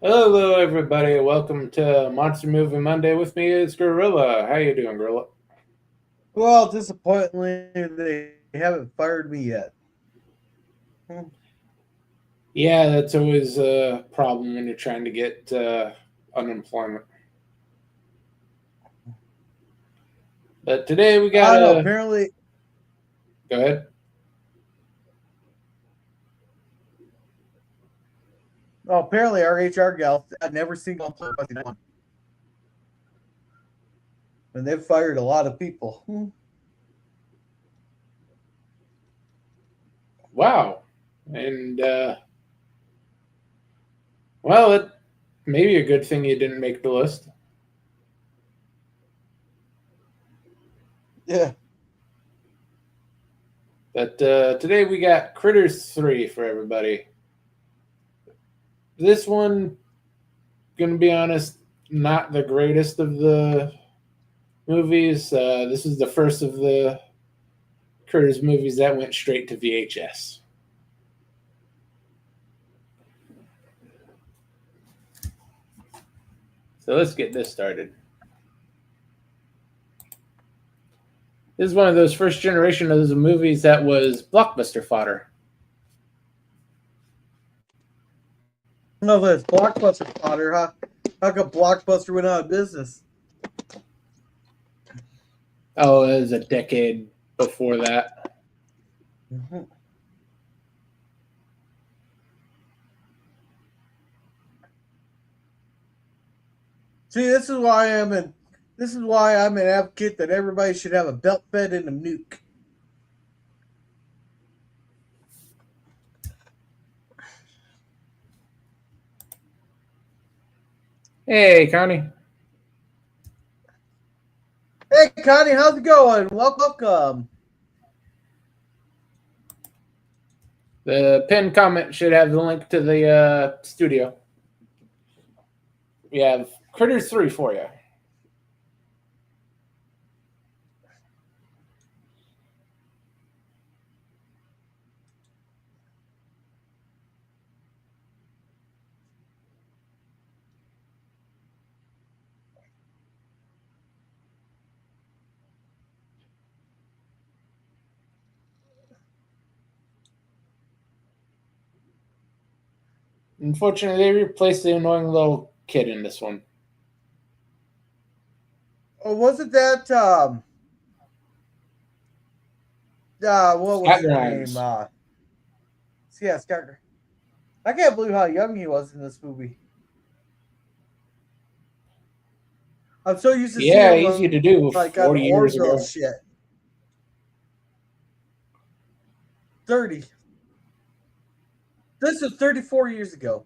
Hello, everybody. Welcome to Monster Movie Monday. With me is Gorilla. How you doing, Gorilla? Well, disappointingly, they haven't fired me yet. Hmm. Yeah, that's always a problem when you're trying to get unemployment. But today we got I don't know. a. Apparently, Go ahead. apparently our HR gal had never seen employee one, and they've fired a lot of people. Wow. And, well, it maybe a good thing you didn't make the list. Yeah. But today we got Critters 3 for everybody. This one, gonna be honest, not the greatest of the movies. This is the first of the Critters movies that went straight to VHS. So let's get this started. This is one of those first generation of those movies that was blockbuster fodder. No, but it's Blockbuster fodder, huh? How come Blockbuster went out of business? Oh, it was a decade before that. Mhm. See, This is why I'm an advocate that everybody should have a belt fed and a nuke. Hey, Connie. Hey, Connie, how's it going? Welcome. The pinned comment should have the link to the studio. We have Critters 3 for you. Unfortunately, they replaced the annoying little kid in this one. Oh, wasn't that what was Scott his name? Grimes. Yeah, Scott. I can't believe how young he was in this movie. I'm so used to seeing Yeah, him easy to do like on 40 years Orville ago. shit. 30. This was 34 years ago.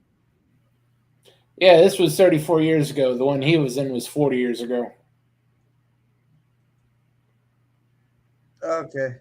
Yeah, this was 34 years ago. The one he was in was 40 years ago. Okay.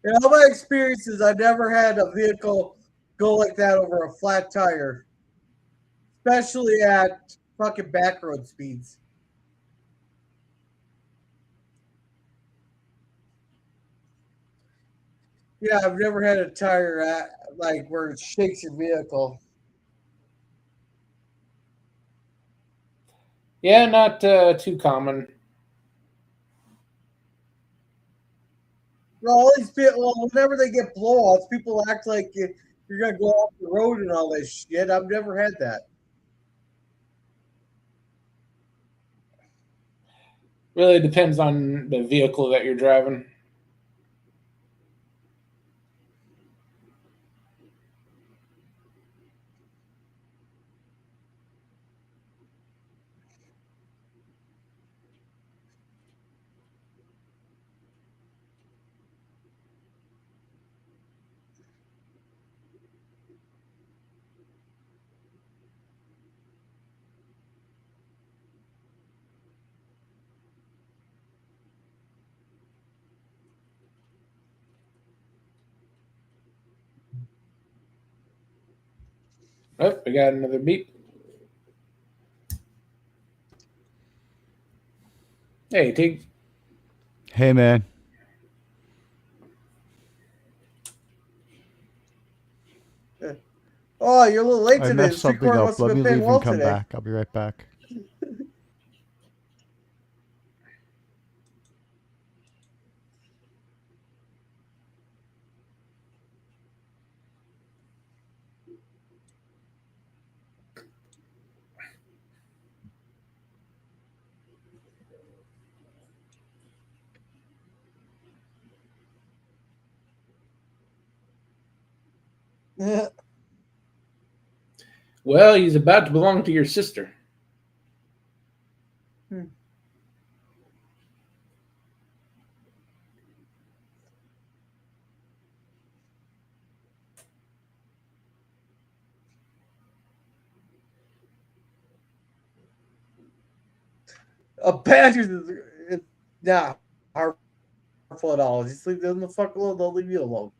In all my experiences, I never had a vehicle go like that over a flat tire, especially at fucking back road speeds. Yeah, I've never had a tire at, like where it shakes your vehicle. Yeah, not too common. Well, all these people, well, whenever they get blowouts, people act like you're gonna go off the road and all this shit. I've never had that. Really depends on the vehicle that you're driving. Oh, we got another beep. Hey, Tig. Hey, man. Oh, you're a little late I today. messed The street something corner up. must have Let been me paying leave well and come today. back. I'll be right back. Well, he's about to belong to your sister. A badger is not harmful at all. Just leave them the fuck alone. They'll leave you alone.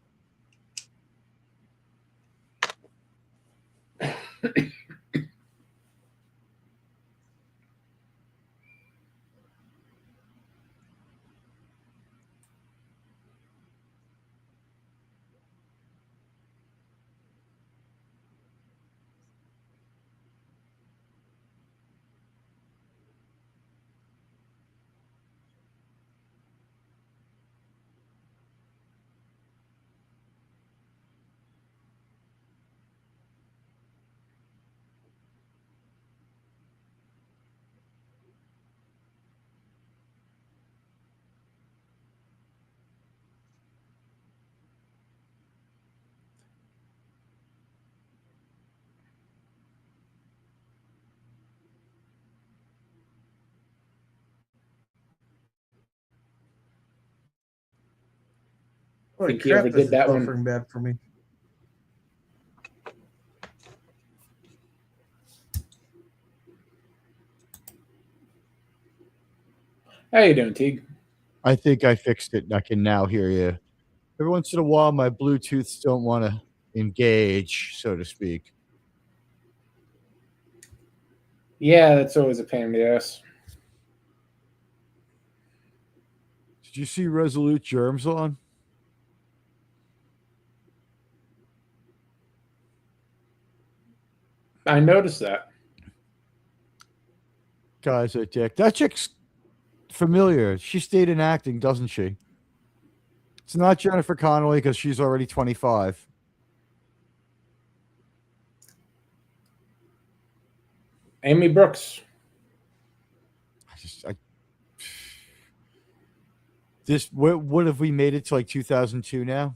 Holy Think he crap, ever this did is that one? buffering bad for me. How you doing, Tig? I think I fixed it. I can now hear you. Every once in a while, my Bluetooths don't want to engage, so to speak. Yeah, that's always a pain in the ass. Did you see Resolute Germs on? I noticed that. Guy's a dick. That chick's familiar. She stayed in acting, doesn't she? It's not Jennifer Connelly because she's already 25. Amy Brooks. What have we made it to, like 2002 now?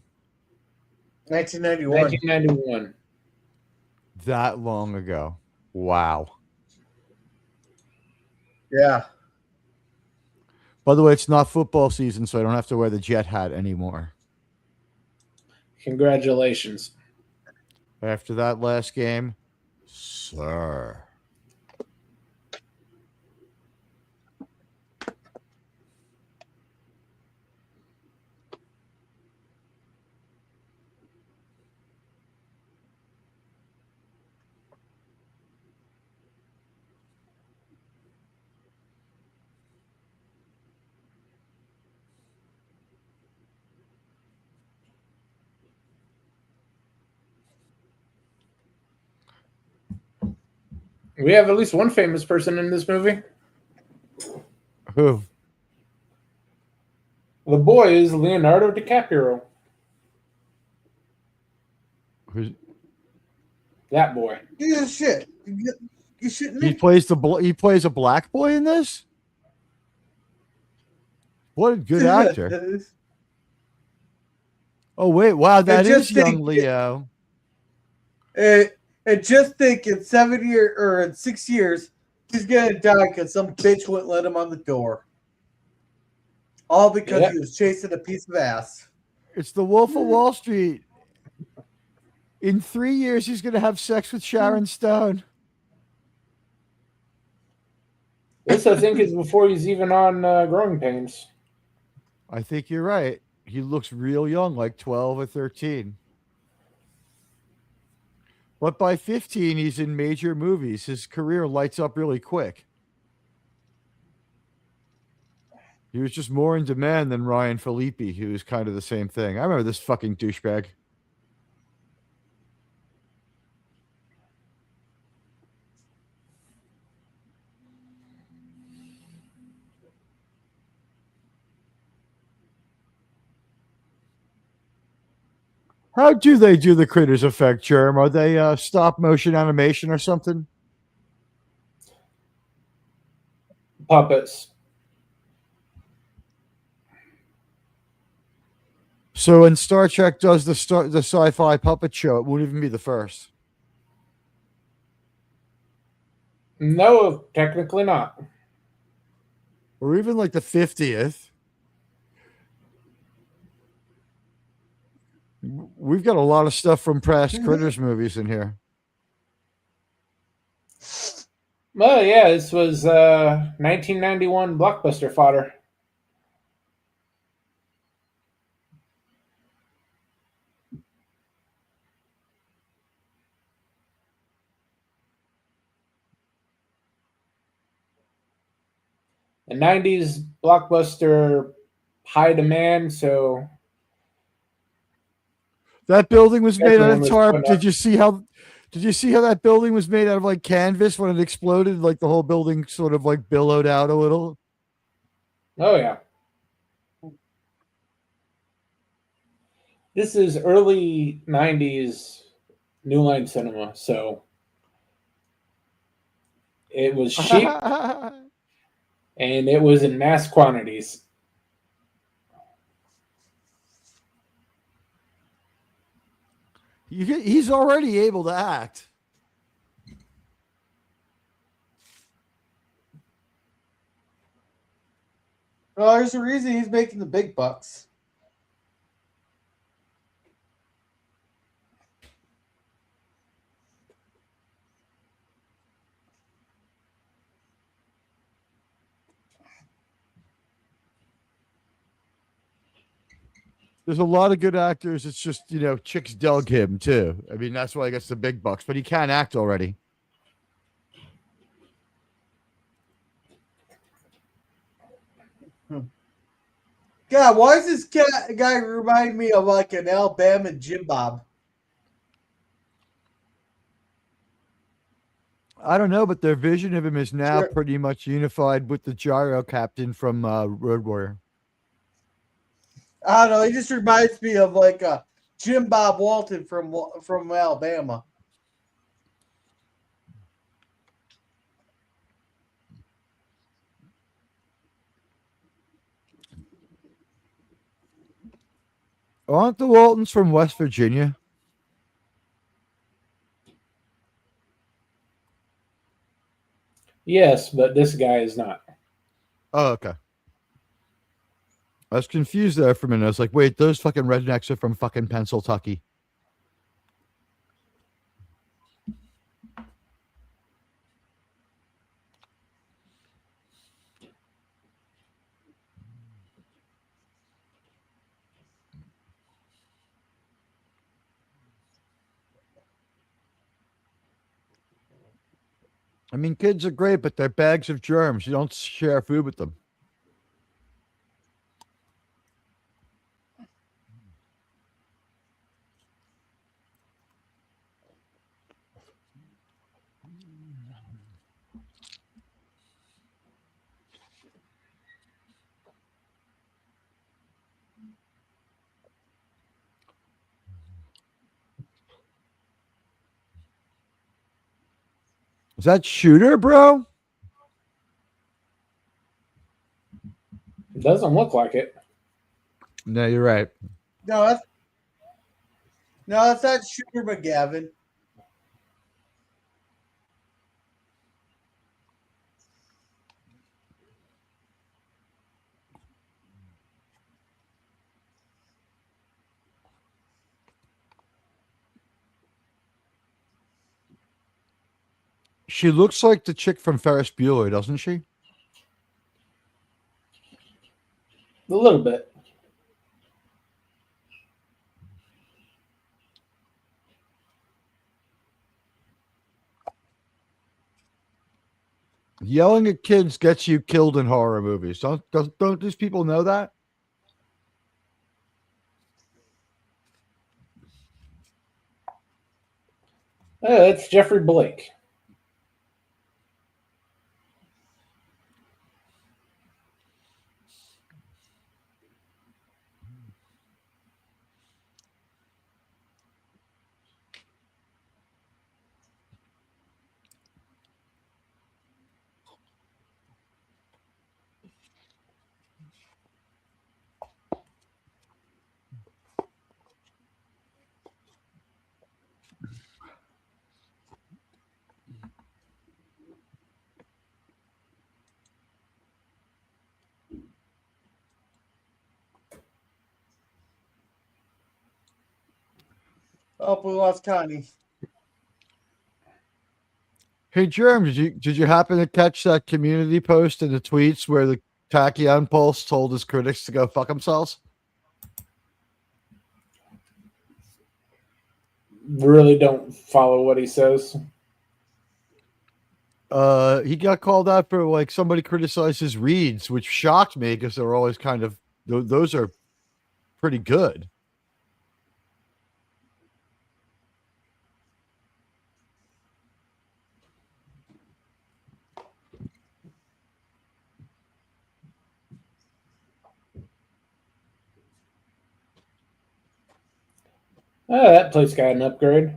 1991. 1991. That long ago. Wow. Yeah. By the way, it's not football season, so I don't have to wear the jet hat anymore. Congratulations. After that last game, sir. We have at least one famous person in this movie. Who? The boy is Leonardo DiCaprio. Who's, That boy. Jesus shit. You shitting he me? plays a black boy in this? What a good actor. Oh, wait. Wow, that is young Leo. And just think in 7 years or in 6 years, he's gonna die because some bitch wouldn't let him on the door. All because he was chasing a piece of ass. It's the Wolf of Wall Street. In 3 years, he's going to have sex with Sharon Stone. This, I think, is before he's even on Growing Pains. I think you're right. He looks real young, like 12 or 13. But by 15, he's in major movies. His career lights up really quick. He was just more in demand than Ryan Phillippe, who was kind of the same thing. I remember this fucking douchebag. How do they do the critters effect, Germ? Are they stop motion animation or something? Puppets. So when Star Trek does the sci-fi puppet show, it won't even be the first. No, technically not. Or even like the 50th. We've got a lot of stuff from past Critters movies in here. Well, yeah, this was 1991 blockbuster fodder. The 90s blockbuster high demand, so That building was made out everyone of was tarp. going Did up. you see how that building was made out of like canvas when it exploded? Like the whole building sort of like billowed out a little. Oh, yeah. This is early 90s New Line Cinema, so it was cheap and it was in mass quantities. He's already able to act. Well, there's a reason he's making the big bucks. There's a lot of good actors. It's just, chicks dug him too. I mean, that's why he gets the big bucks, but he can't act already. God, why does this guy remind me of like an Alabama Jim Bob? I don't know, but their vision of him is now Sure. pretty much unified with the gyro captain from Road Warrior. I don't know. He just reminds me of like a Jim Bob Walton from Alabama. Aren't the Waltons from West Virginia? Yes, but this guy is not. Oh, okay. I was confused there for a minute. I was like, wait, those fucking rednecks are from fucking Pennsylvania. I mean, kids are great, but they're bags of germs. You don't share food with them. Is that Shooter, bro? It doesn't look like it. No, you're right. No, that's not Shooter McGavin. She looks like the chick from Ferris Bueller, doesn't she? A little bit. Yelling at kids gets you killed in horror movies. Don't these people know that? That's Jeffrey Blake. Oh, we lost Connie. Hey, Jerm, did you happen to catch that community post in the tweets where the Tachyon Pulse told his critics to go fuck themselves? Really don't follow what he says. He got called out for like somebody criticized his reads, which shocked me because they're always kind of those are pretty good. Oh, that place got an upgrade.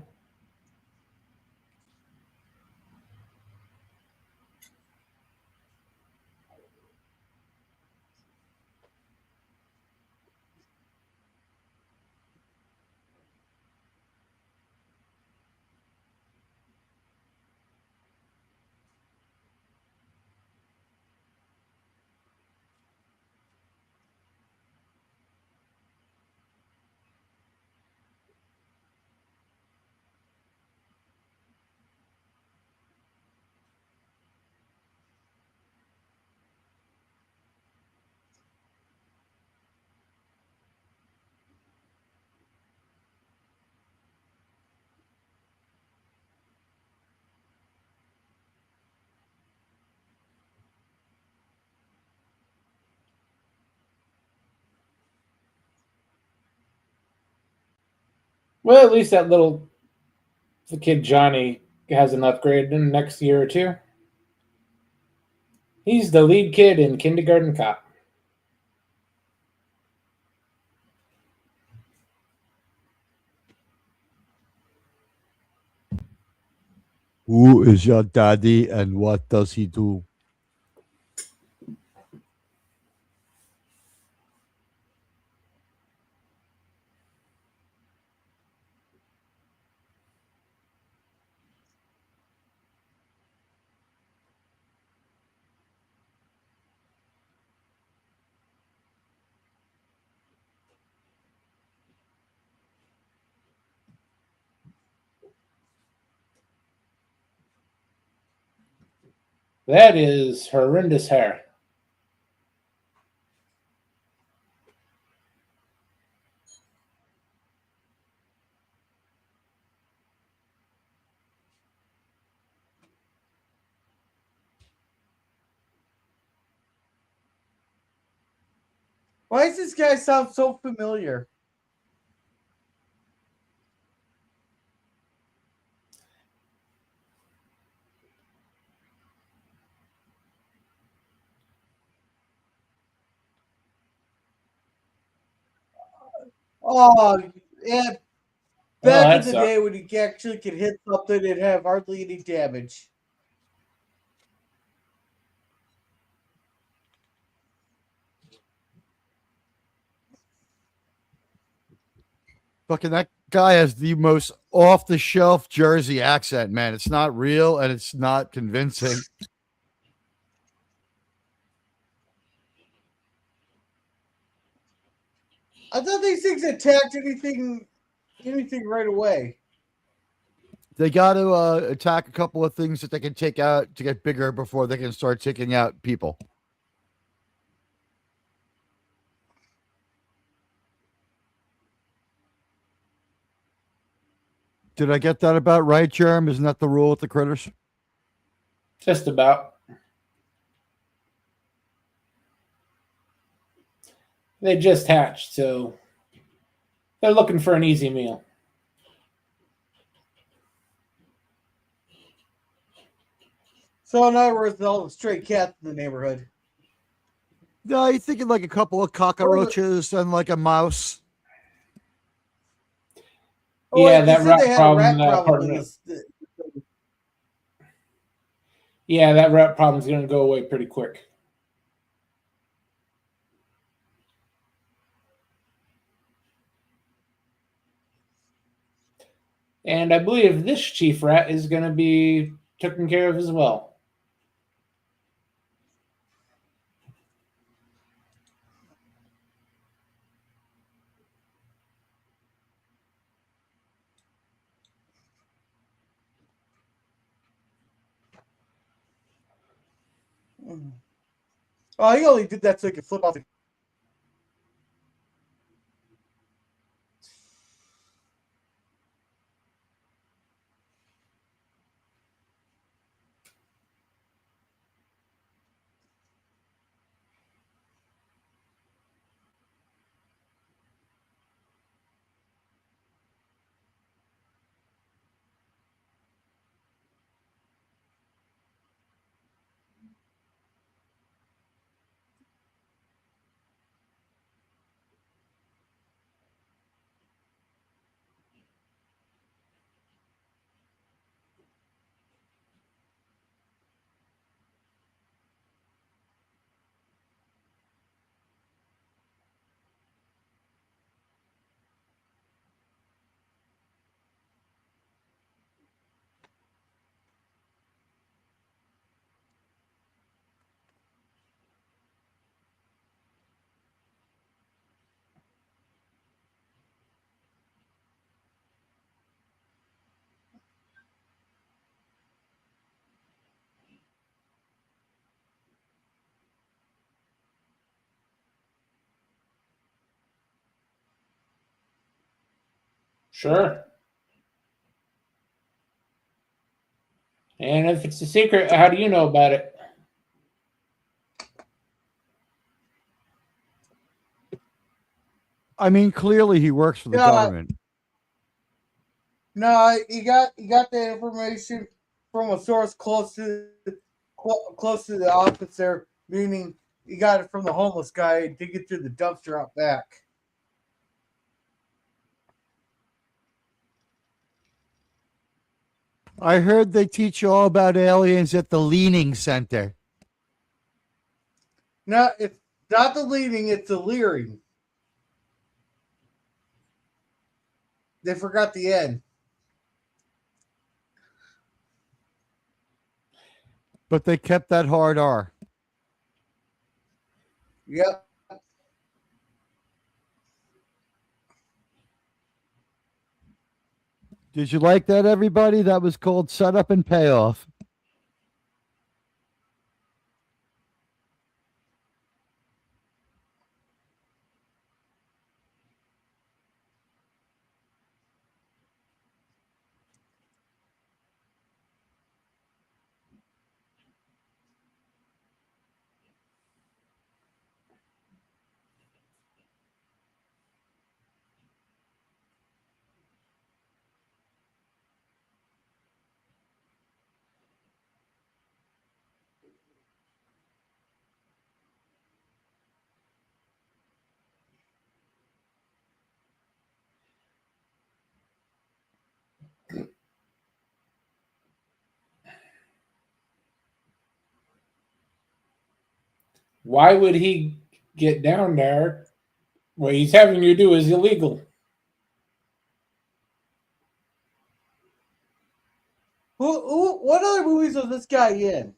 Well, at least the kid Johnny has an upgrade in the next year or two. He's the lead kid in Kindergarten Cop. Who is your daddy and what does he do? That is horrendous hair. Why does this guy sound so familiar? Oh, yeah. Well, Back in that the sucks. day when you actually could hit something and have hardly any damage. Fucking that guy has the most off the shelf Jersey accent, man. It's not real and it's not convincing. I thought these things attacked anything right away. They got to attack a couple of things that they can take out to get bigger before they can start taking out people. Did I get that about right, Jerm? Isn't that the rule with the critters? Just about. They just hatched, so they're looking for an easy meal. So in other words, all the stray cats in the neighborhood. No, you're thinking like a couple of cockroaches and like a mouse. Oh, Yeah, wait, they that said they rat had a problem. rat problem in this. Yeah, that rat problem's going to go away pretty quick. And I believe this chief rat is going to be taken care of as well. Oh, he only did that so he could flip off the. Sure. And if it's a secret, how do you know about it? I mean, clely he works for the government. No, he got the information from a source close to the office there, meaning he got it from the homeless guy digging through the dumpster out back. I heard they teach you all about aliens at the Leaning Center. No, it's not the leading, it's the leering. They forgot the end. But they kept that hard R. Yep. Did you like that, everybody? That was called Setup and Payoff. Why would he get down there? What he's having you do is illegal. What other movies was this guy in?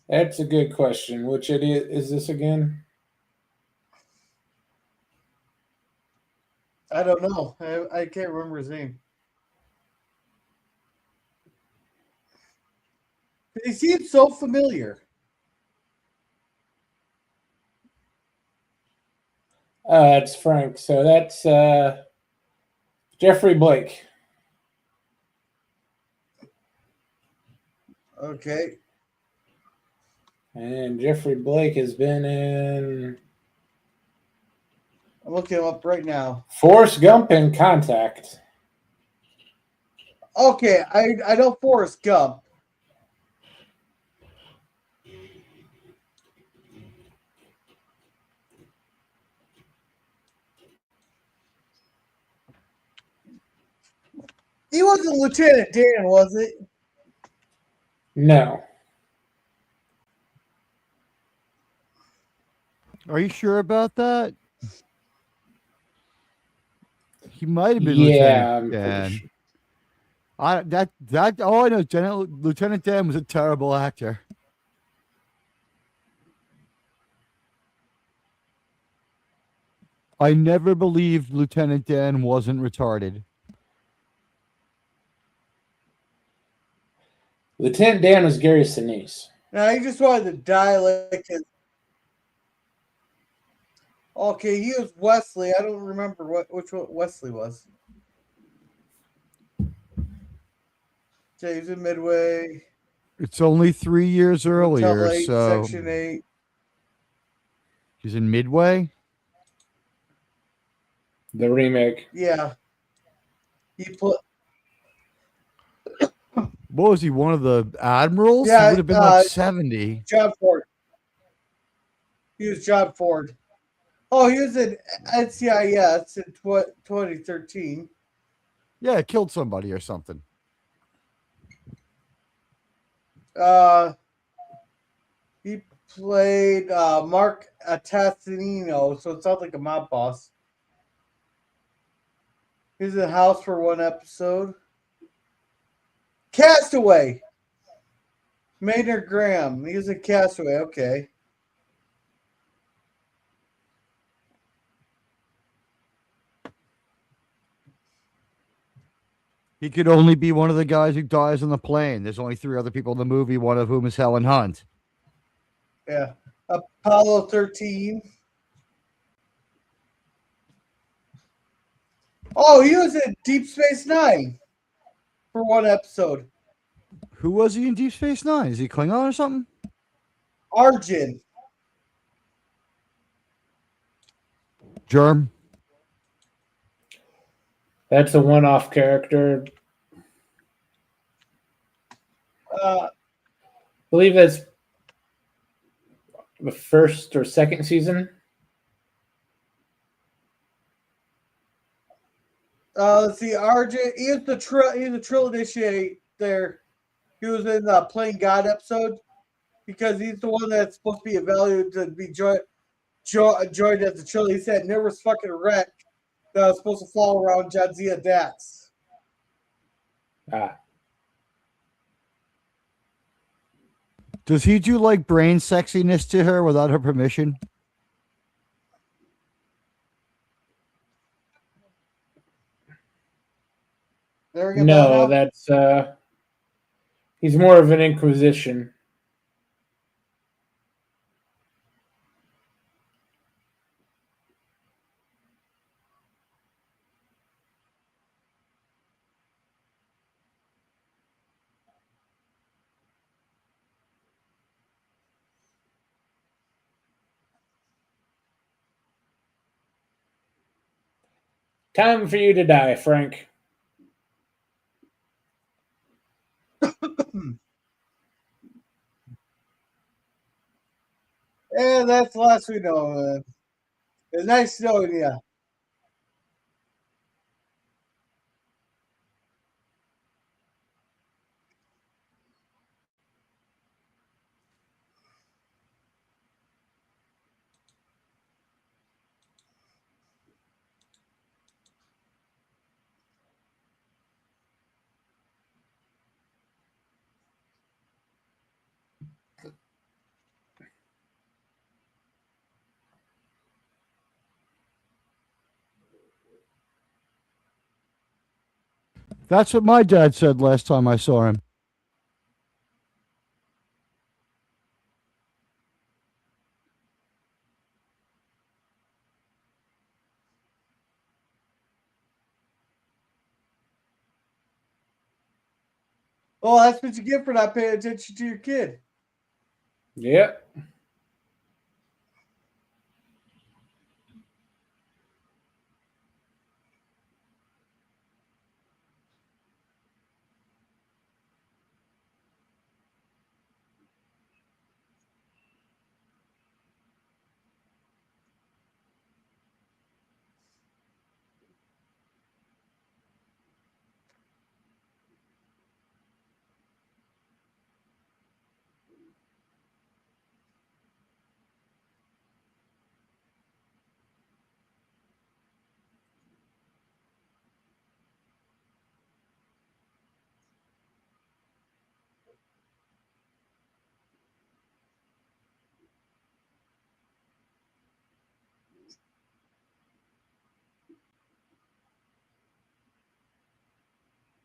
That's a good question. Which idiot is this again? I don't know. I can't remember his name. He seems so familiar. It's Frank. So that's Jeffrey Blake. Okay. And Jeffrey Blake has been in I'm looking him up right now. Forrest Gump and Contact. Okay, I know Forrest Gump. He wasn't Lieutenant Dan, was it? No. Are you sure about that? He might have been Yeah, I'm Lieutenant pretty Dan. sure. All I know, Lieutenant Dan was a terrible actor. I never believed Lieutenant Dan wasn't retarded. Lieutenant Dan was Gary Sinise. No, he just wanted to die like his. Okay, he was Wesley. I don't remember which one Wesley was. Okay, he's in Midway. It's only 3 years earlier, Motel 8, so Section 8. he's in Midway. The remake. Yeah. He put. What was he? One of the admirals? Yeah, He would have been like 70. John Ford. He was John Ford. Oh, he was in NCIS in 2013. Yeah, killed somebody or something. He played Mark Tassanino, so it sounds like a mob boss. He was in the house for one episode. Castaway. Maynard Graham. He was in Castaway. Okay. He could only be one of the guys who dies on the plane. There's only 3 other people in the movie, one of whom is Helen Hunt. Yeah. Apollo 13. Oh, he was in Deep Space Nine for one episode. Who was he in Deep Space Nine? Is he Klingon or something? Arjun. Germ. That's a one-off character. I believe that's the first or second season. Let's see, Arjun. He was the Trill Initiate there. He was in the Playing God episode because he's the one that's supposed to be evaluated to be joined as the Trill. He said there was fucking wreck that was supposed to fall around Jadzia Dax. Ah. Does he do like brain sexiness to her without her permission? No, that's he's more of an Inquisition. Time for you to die, Frank. And that's the last we know. It's nice knowing you. That's what my dad said last time I saw him. Oh, that's what you get for not paying attention to your kid. Yeah.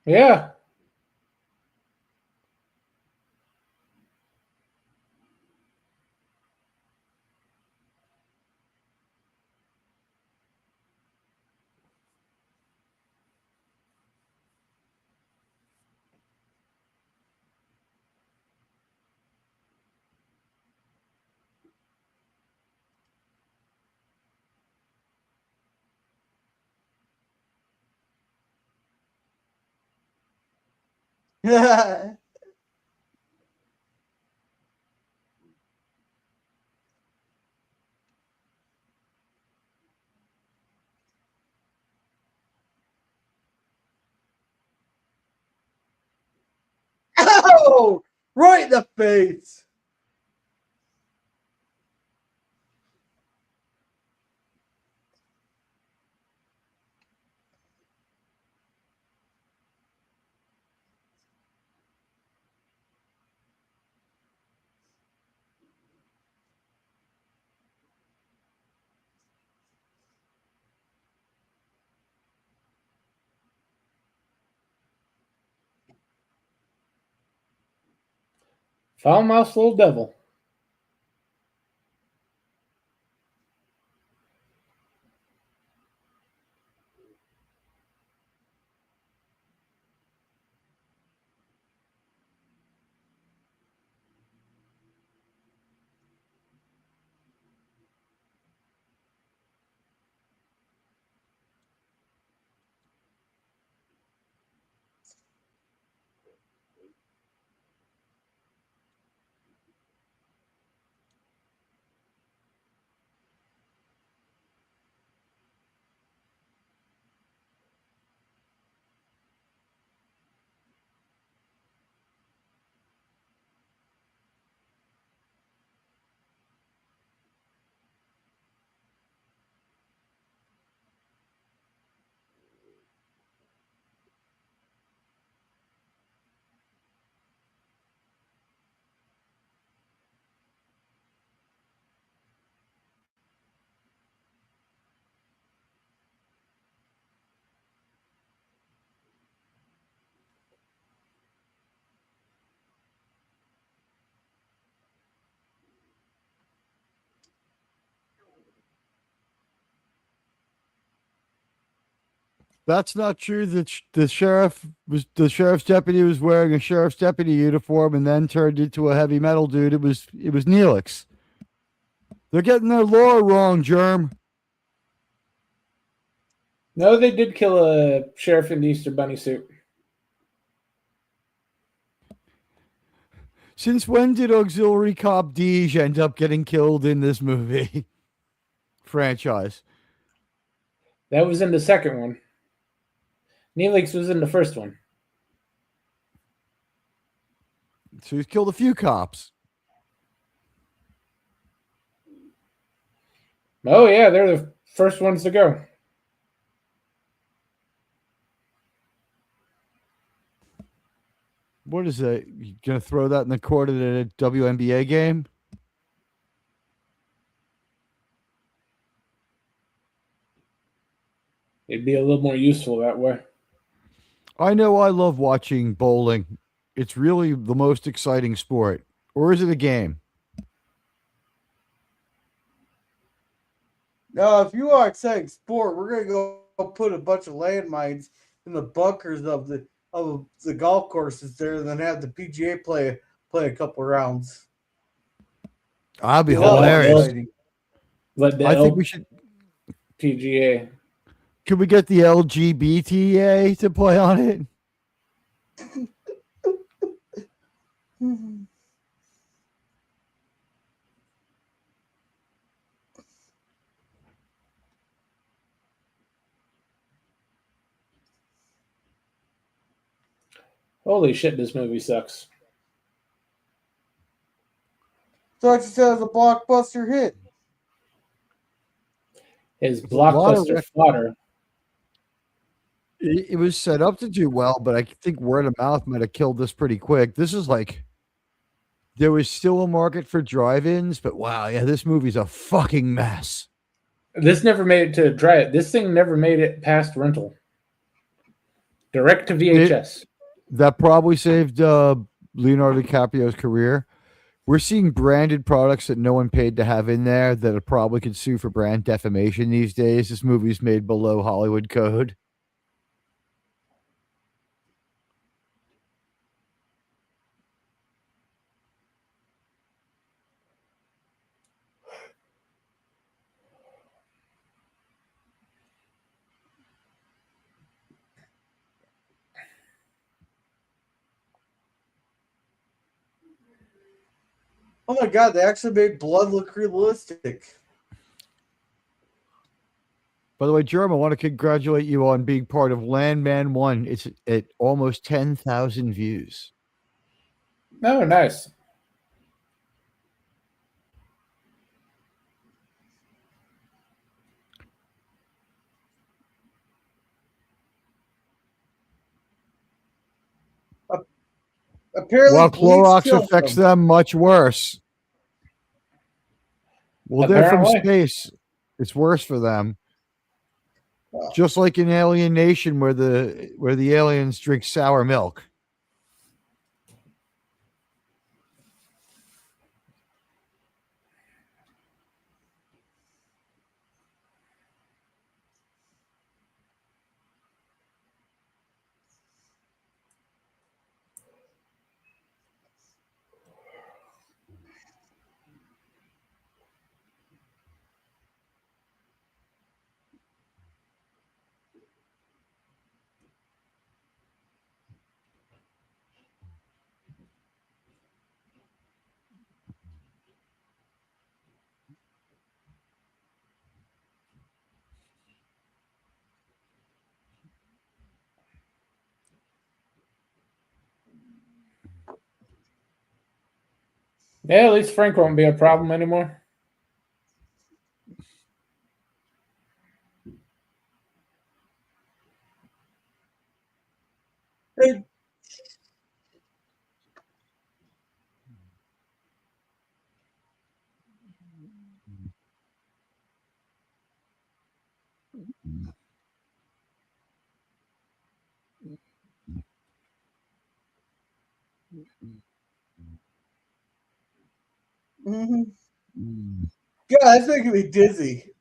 Yeah. Ow! Right in the face. Foul mouse little devil. That's not true. The sheriff's deputy was wearing a sheriff's deputy uniform and then turned into a heavy metal dude. It was Neelix. They're getting their lore wrong, Germ. No, they did kill a sheriff in the Easter Bunny suit. Since when did Auxiliary Cop Deej end up getting killed in this movie franchise? That was in the second one. Neelix was in the first one. So he's killed a few cops. Oh, yeah, they're the first ones to go. What is that? You gonna throw that in the court at a WNBA game? It'd be a little more useful that way. I know I love watching bowling. It's really the most exciting sport. Or is it a game? Now, if you are exciting sport, we're gonna go put a bunch of landmines in the bunkers of the golf courses there, and then have the PGA play a couple rounds. I'd be Well, that's hilarious. exciting. Let the I think we should. LPGA. Could we get the LGBTA to play on it? Holy shit, this movie sucks. So it said it was a blockbuster hit. His A lot of blockbuster fodder. It was set up to do well, but I think word of mouth might have killed this pretty quick. This is like there was still a market for drive-ins, but wow, yeah, this movie's a fucking mess. This never made it to drive. This thing never made it past rental. Direct to VHS. That probably saved Leonardo DiCaprio's career. We're seeing branded products that no one paid to have in there that probably could sue for brand defamation these days. This movie's made below Hollywood code. Oh my god, they actually made blood look realistic. By the way, Jerm, I want to congratulate you on being part of Landman 1. It's at almost 10,000 views. Oh, nice. Apparently, While bleach Clorox kills affects them. them much worse. Well, they're from Apparently. space. It's worse for them. Just like in Alien Nation, where the aliens drink sour milk. Yeah, at least Frank won't be a problem anymore. They- Mhm. God, that's making me dizzy.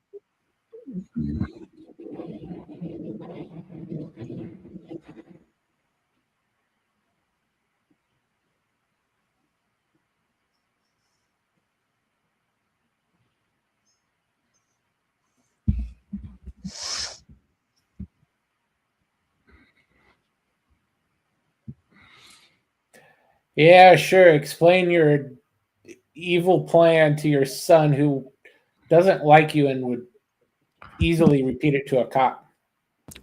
Yeah, sure. Explain your evil plan to your son who doesn't like you and would easily repeat it to a cop.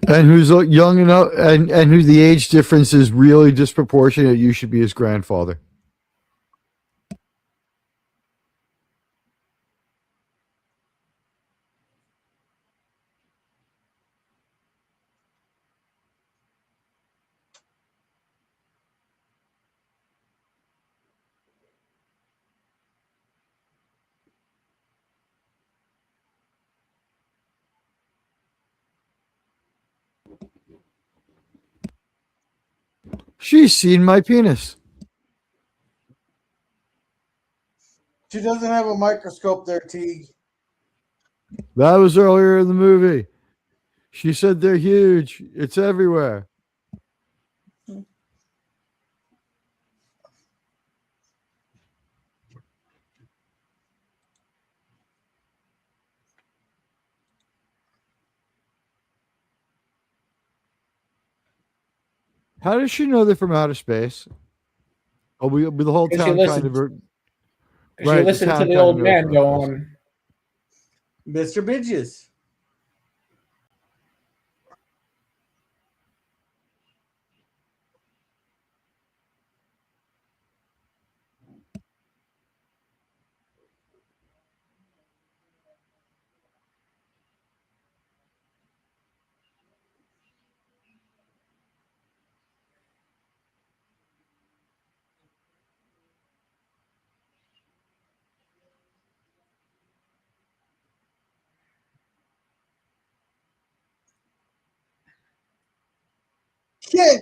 And who's young enough, and who the age difference is really disproportionate. You should be his grandfather. She's seen my penis. She doesn't have a microscope there, Teague. That was earlier in the movie. She said they're huge. It's everywhere. How does she know they're from outer space? Oh, the whole Because you town kind listen, of because you right. The listen to town the kind of old knows man about go this. on. Mr. Midges. Yeah,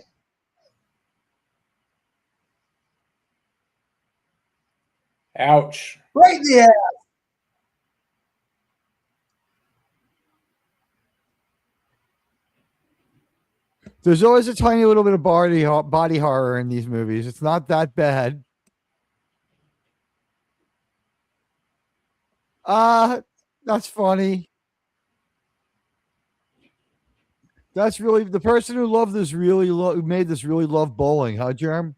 Ouch. right there. There's always a tiny little bit of body horror in these movies. It's not that bad. Ah, that's funny. That's really the person who loved this who made this really love bowling, huh, Jerm?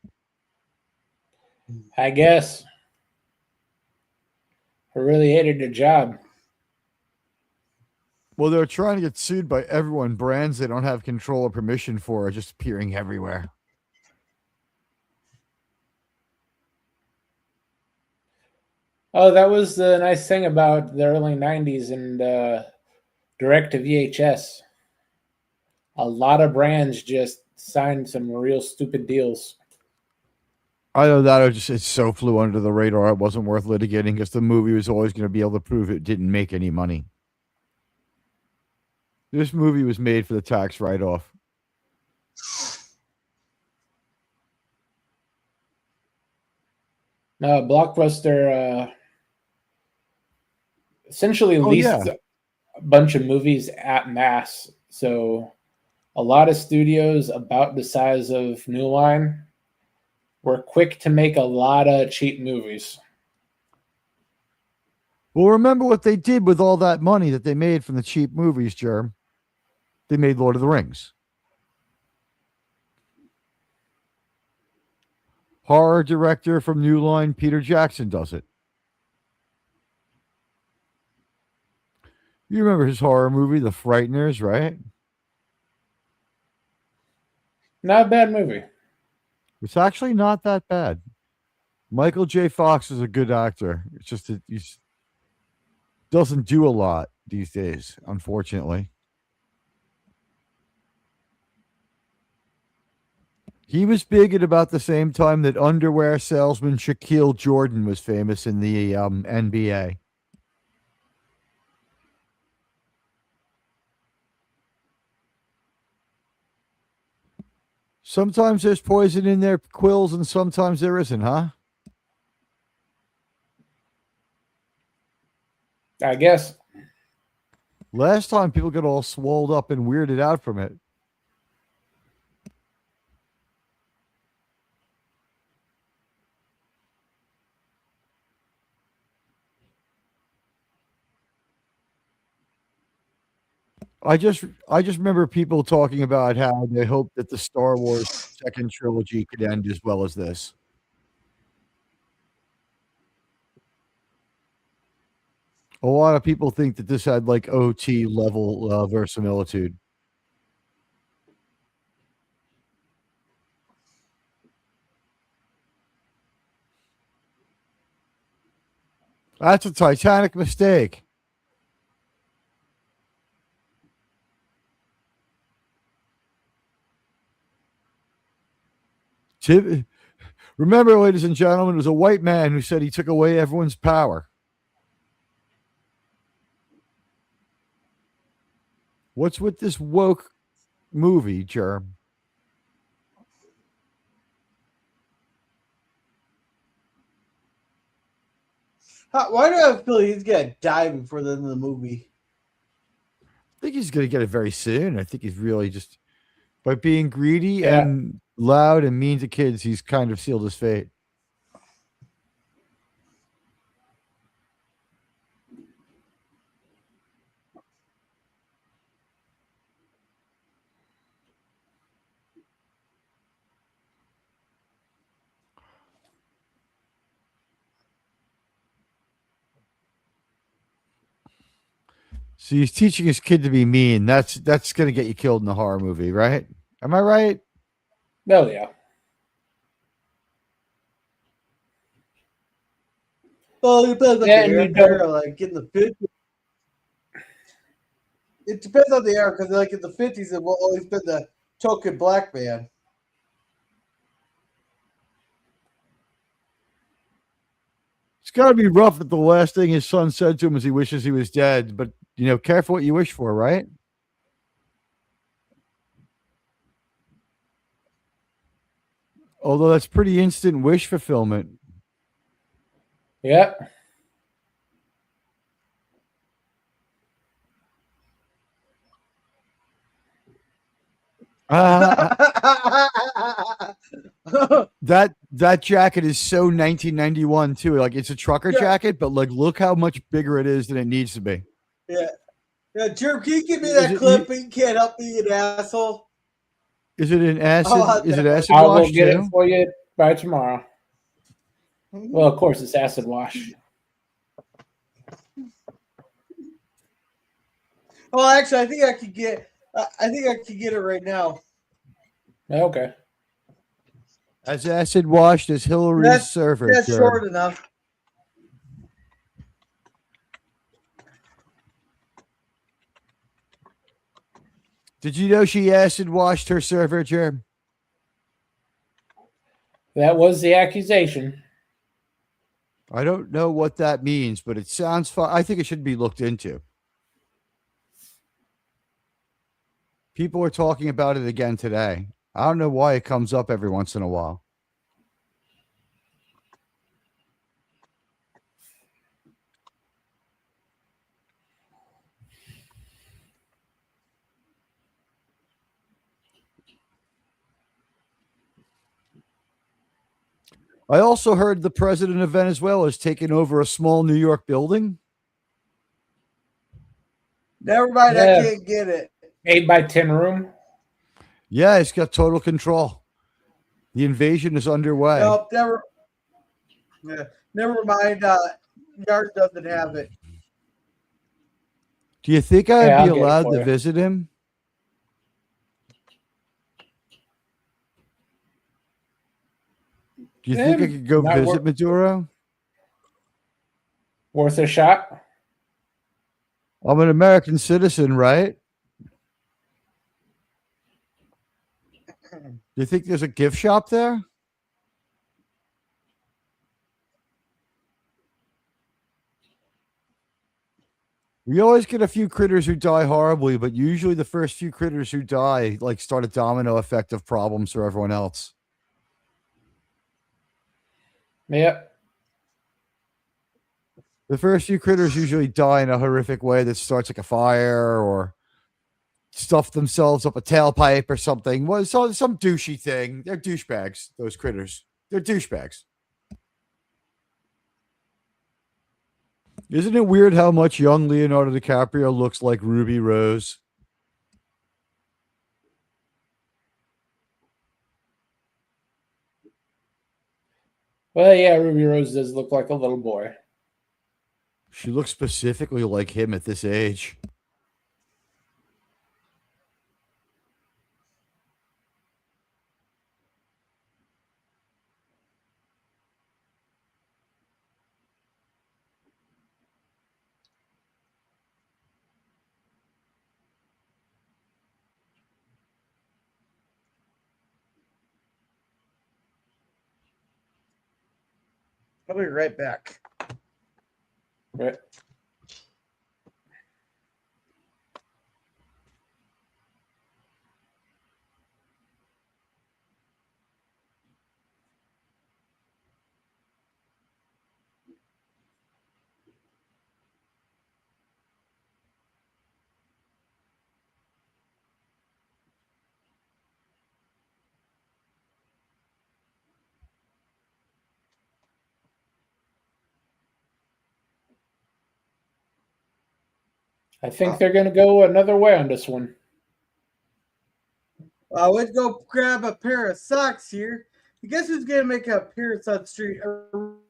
I guess. I really hated the job. Well, they're trying to get sued by everyone. Brands they don't have control or permission for are just appearing everywhere. Oh, that was the nice thing about the early 90s and direct to VHS. A lot of brands just signed some real stupid deals. I know that it so flew under the radar. It wasn't worth litigating because the movie was always going to be able to prove it didn't make any money. This movie was made for the tax write-off. No, Blockbuster essentially Oh yeah. leased a bunch of movies at mass. So a lot of studios about the size of New Line were quick to make a lot of cheap movies. Well, remember what they did with all that money that they made from the cheap movies, Germ? They made Lord of the Rings. Horror director from New Line, Peter Jackson, does it. You remember his horror movie, The Frighteners, right? Not a bad movie. It's actually not that bad. Michael J. Fox is a good actor. It's just that he doesn't do a lot these days, unfortunately. He was big at about the same time that underwear salesman Shaquille Jordan was famous in the NBA. Sometimes there's poison in their quills and sometimes there isn't, huh? I guess. Last time people got all swolled up and weirded out from it. I just remember people talking about how they hoped that the Star Wars second trilogy could end as well as this. A lot of people think that this had like OT level verisimilitude. That's a Titanic mistake. Remember, ladies and gentlemen, it was a white man who said he took away everyone's power. What's with this woke movie, Germ? Why do I feel he's gonna die before the end of the movie? I think he's going to get it very soon. I think he's really just by being greedy Yeah. and loud and mean to kids, he's kind of sealed his fate. So he's teaching his kid to be mean. That's going to get you killed in a horror movie, right? Am I right? Oh yeah. Well, it depends on Yeah, and you the don't. era. Like in the 50s, it depends on the era because, like in the 50s, it will always been the token black man. It's got to be rough that the last thing his son said to him is he wishes he was dead. But, careful what you wish for, right? Although that's pretty instant wish fulfillment. Yep. That jacket is so 1991 too. Like it's a trucker jacket, but like look how much bigger it is than it needs to be. Yeah. Yeah, Jerm, can you give me that clip? You can't help being an asshole. Is it an acid? Is it acid I'll wash go get too? it for you by tomorrow. Well, of course, it's acid wash. Oh, actually, I think I could get. I think I could get it right now. Okay. As acid washed as Hillary's server. That's short enough. Did you know she acid washed her server, Jerm? That was the accusation. I don't know what that means, but it sounds fun. I think it should be looked into. People are talking about it again today. I don't know why it comes up every once in a while. I also heard the president of Venezuela has taken over a small New York building. Never mind, I can't get it. 8x10 room. Yeah, he's got total control. The invasion is underway. Nope, never. Yeah, never mind. Yard doesn't have it. Do you think I'd Yeah, be I'll get it allowed for to you. visit him? Do you think I could go visit Maduro? Worth a shot. I'm an American citizen, right? Do you think there's a gift shop there? We always get a few critters who die horribly, but usually the first few critters who die like start a domino effect of problems for everyone else. Yep. The first few critters usually die in a horrific way that starts like a fire or stuff themselves up a tailpipe or something. Well, some douchey thing. They're douchebags, those critters. They're douchebags. Isn't it weird how much young Leonardo DiCaprio looks like Ruby Rose? Well, yeah, Ruby Rose does look like a little boy. She looks specifically like him at this age. I'll be right back. Right. I think they're going to go another way on this one. I would go grab a pair of socks here. Guess who's going to make an appearance on street? A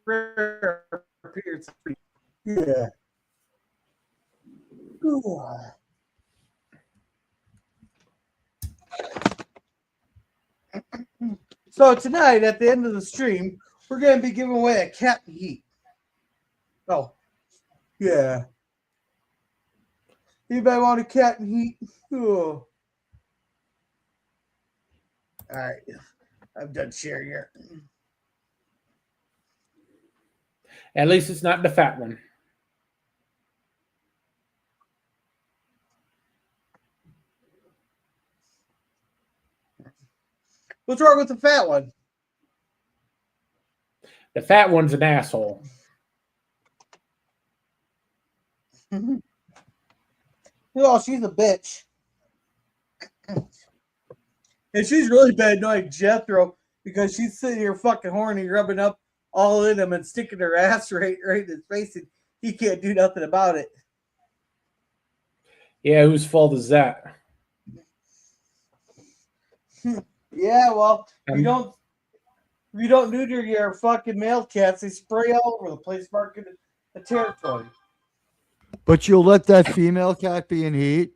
rare appearance on street. Yeah. So tonight, at the end of the stream, we're going to be giving away a cat and heat. Oh, yeah. Anybody want a cat and heat? Oh. All right. I'm done sharing here. At least it's not the fat one. What's wrong with the fat one? The fat one's an asshole. Oh, she's a bitch. And she's really bad annoying Jethro because she's sitting here fucking horny, rubbing up all in him and sticking her ass right in his face, and he can't do nothing about it. Yeah, whose fault is that? Yeah, well, you don't neuter your fucking male cats, they spray all over the place, marking the territory. But you'll let that female cat be in heat?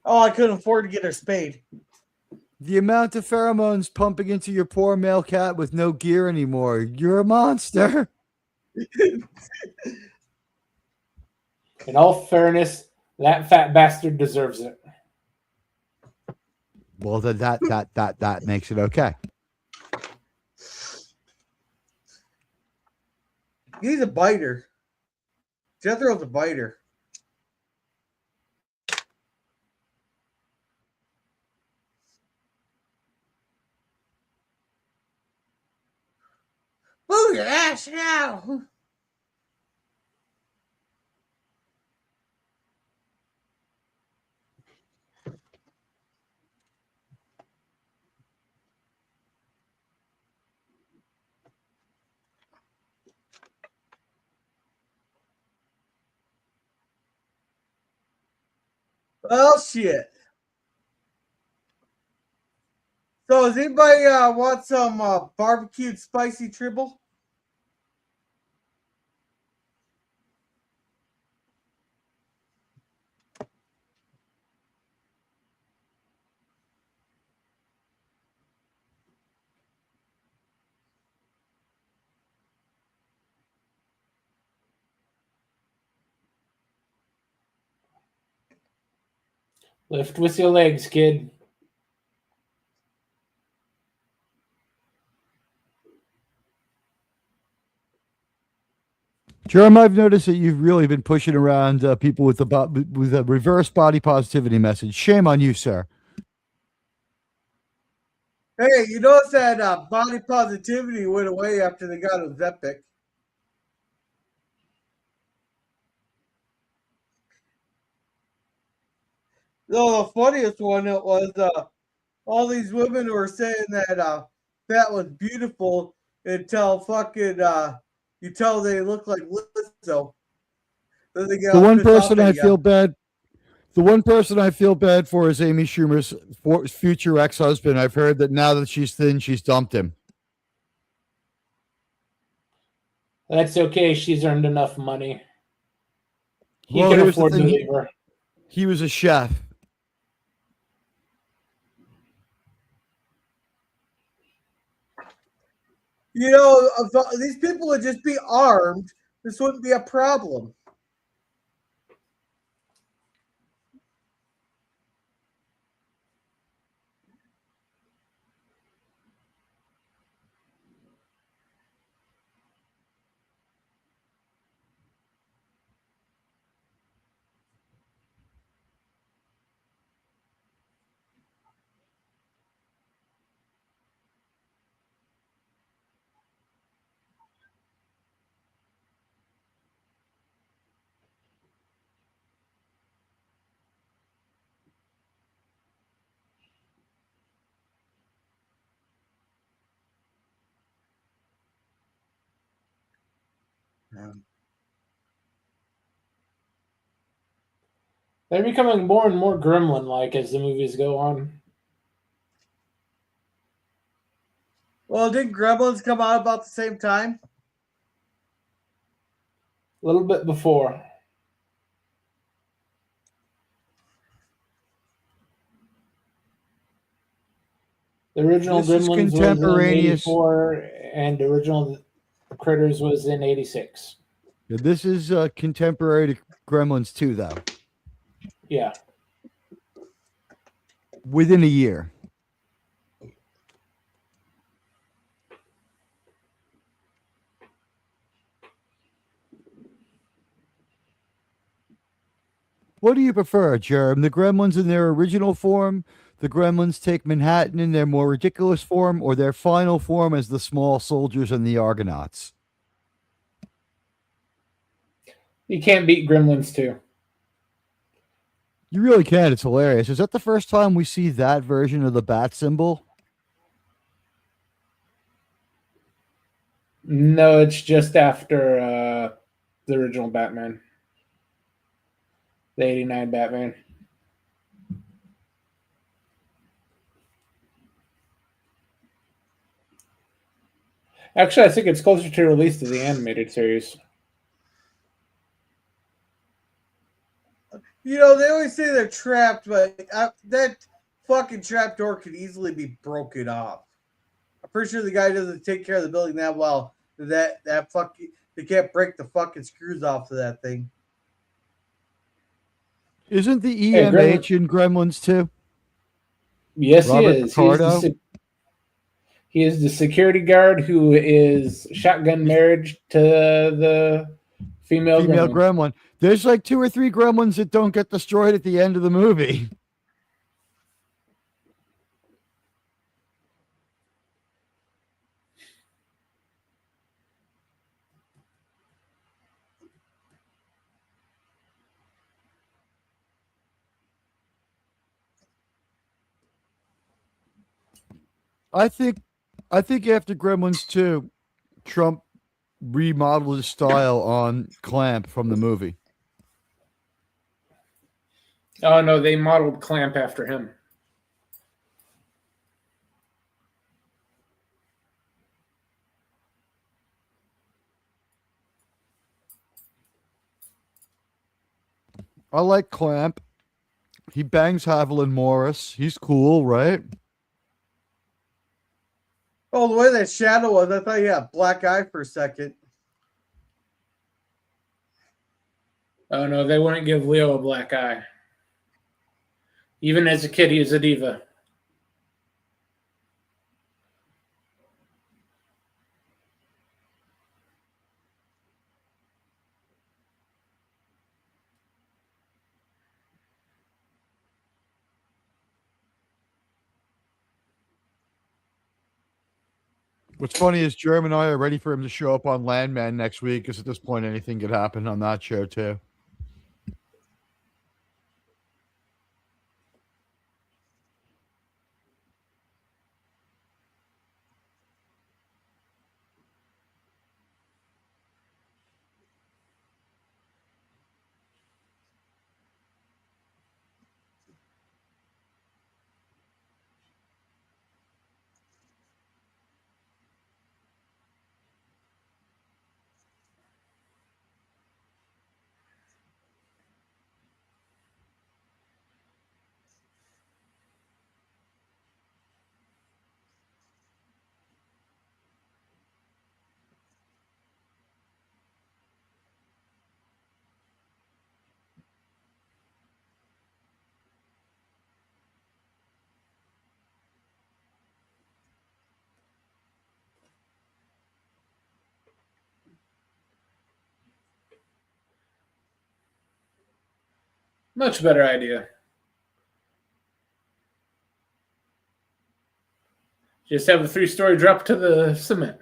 Oh, I couldn't afford to get her spayed. The amount of pheromones pumping into your poor male cat with no gear anymore. You're a monster. In all fairness, that fat bastard deserves it. Well, then that makes it okay. He's a biter. Jethro's a biter. Move your ass now. Oh shit. So does anybody want some barbecued spicy tribble? Lift with your legs, kid. Jerem, I've noticed that you've really been pushing around people with a reverse body positivity message. Shame on you, sir. Hey, you notice that body positivity went away after they got Ozempic. No, the funniest one was all these women were saying that that was beautiful until fucking you tell they look like Lizzo. Then they get The all one pissed off person at I ya. feel bad. The one person I feel bad for is Amy Schumer's future ex-husband. I've heard that now that she's thin, she's dumped him. That's okay. She's earned enough money. He Well, can here's the afford to thing. leave her. He was a chef. You know, if these people would just be armed, this wouldn't be a problem. They're becoming more and more gremlin-like as the movies go on. Well, didn't Gremlins come out about the same time? A little bit before. The original This is Gremlins was in contemporaneous. '84, and the original Critters was in '86. This is contemporary to Gremlins 2, though. Yeah. Within a year. What do you prefer, Jerem? The Gremlins in their original form, the Gremlins take Manhattan in their more ridiculous form, or their final form as the small soldiers and the Argonauts? You can't beat Gremlins 2. You really can. It's hilarious. Is that the first time we see that version of the bat symbol? No, it's just after the original Batman. The '89 Batman. Actually, I think it's closer to release to the animated series. You know, they always say they're trapped, but that fucking trap door could easily be broken off. I'm pretty sure the guy doesn't take care of the building that well. That fucking they can't break the fucking screws off of that thing. Isn't the Hey, EMH in Gremlins 2? Yes, Robert he is. Picardo? He is the security guard who is shotgun marriage to the female gremlin. Gremlin. There's like 2 or 3 Gremlins that don't get destroyed at the end of the movie. I think after Gremlins 2, Trump remodeled his style on Clamp from the movie. Oh no, they modeled Clamp after him. I like Clamp. He bangs Haviland Morris. He's cool, right? Oh, the way that shadow was, I thought he had a black eye for a second. Oh no, they wouldn't give Leo a black eye. Even as a kid, he was a diva. What's funny is Jerem and I are ready for him to show up on Landman next week, because at this point anything could happen on that show too. Much better idea. Just have a 3-story drop to the cement.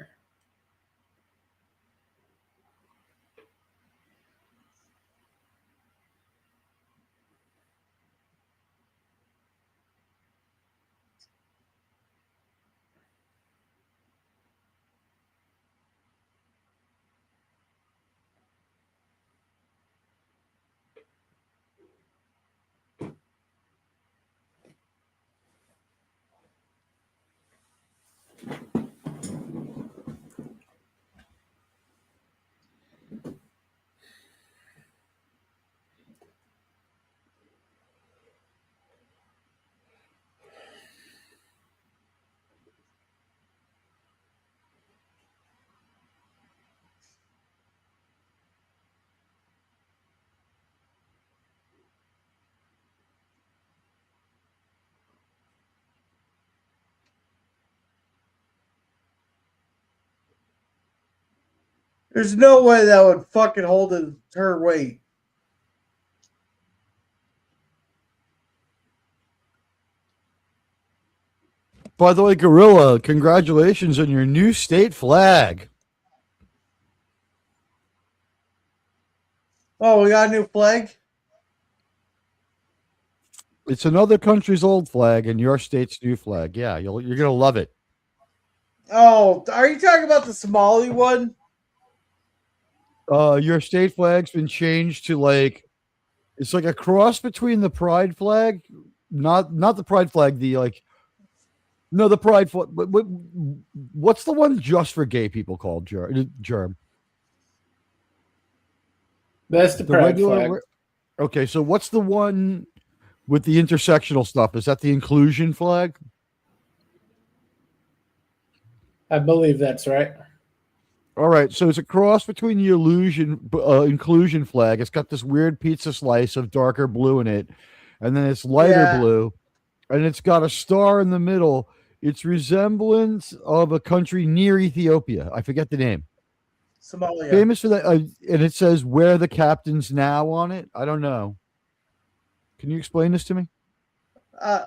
There's no way that would fucking hold her weight. By the way, Gorilla, congratulations on your new state flag. Oh, we got a new flag? It's another country's old flag and your state's new flag. Yeah, you're going to love it. Oh, are you talking about the Somali one? Your state flag's been changed to it's like a cross between the pride flag, not the pride flag, no, the pride flag. What's the one just for gay people called, Germ? That's the pride flag. Okay, so what's the one with the intersectional stuff? Is that the inclusion flag? I believe that's right. All right, so it's a cross between the inclusion flag. It's got this weird pizza slice of darker blue in it, and then it's lighter blue, and it's got a star in the middle. It's resemblance of a country near Ethiopia. I forget the name. Somalia. Famous for that, and it says "Where the Captain's Now" on it. I don't know. Can you explain this to me? Yeah,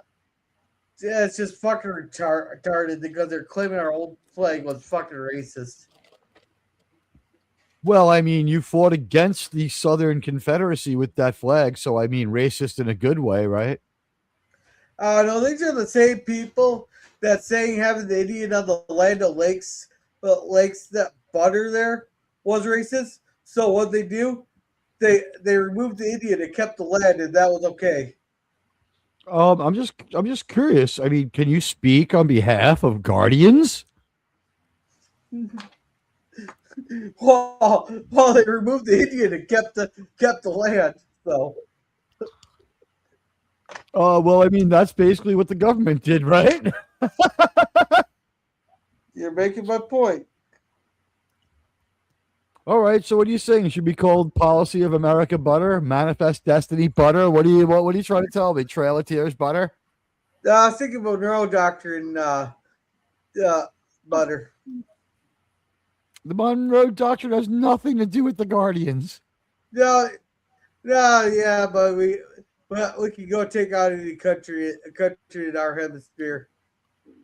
it's just fucking retarded because they're claiming our old flag was fucking racist. Well, I mean, you fought against the Southern Confederacy with that flag, so I mean, racist in a good way, right? No, these are the same people that saying having the Indian on the land of lakes, but lakes that butter there was racist. So what they do, they removed the Indian and kept the land, and that was okay. I'm just curious. I mean, can you speak on behalf of Guardians? Well, they removed the Indian and kept the land. So, Well, I mean, that's basically what the government did, right? you're making my point. All right. So, what are you saying? It should be called Policy of America Butter, Manifest Destiny Butter. What are you trying to tell me? Trail of Tears Butter? I was thinking about neurodoctrine butter. The Monroe Doctrine has nothing to do with the Guardians. No, yeah, but we can go take out any country in our hemisphere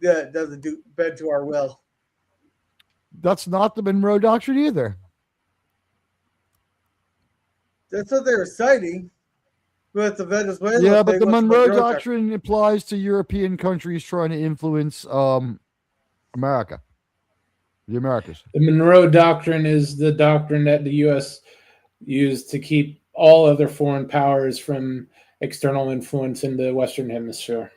that doesn't bend to our will. That's not the Monroe Doctrine either. That's what they were citing with the Venezuela. Yeah, but the Monroe Doctrine applies to European countries trying to influence America, the Americas. The Monroe Doctrine is the doctrine that the U.S. used to keep all other foreign powers from external influence in the Western Hemisphere.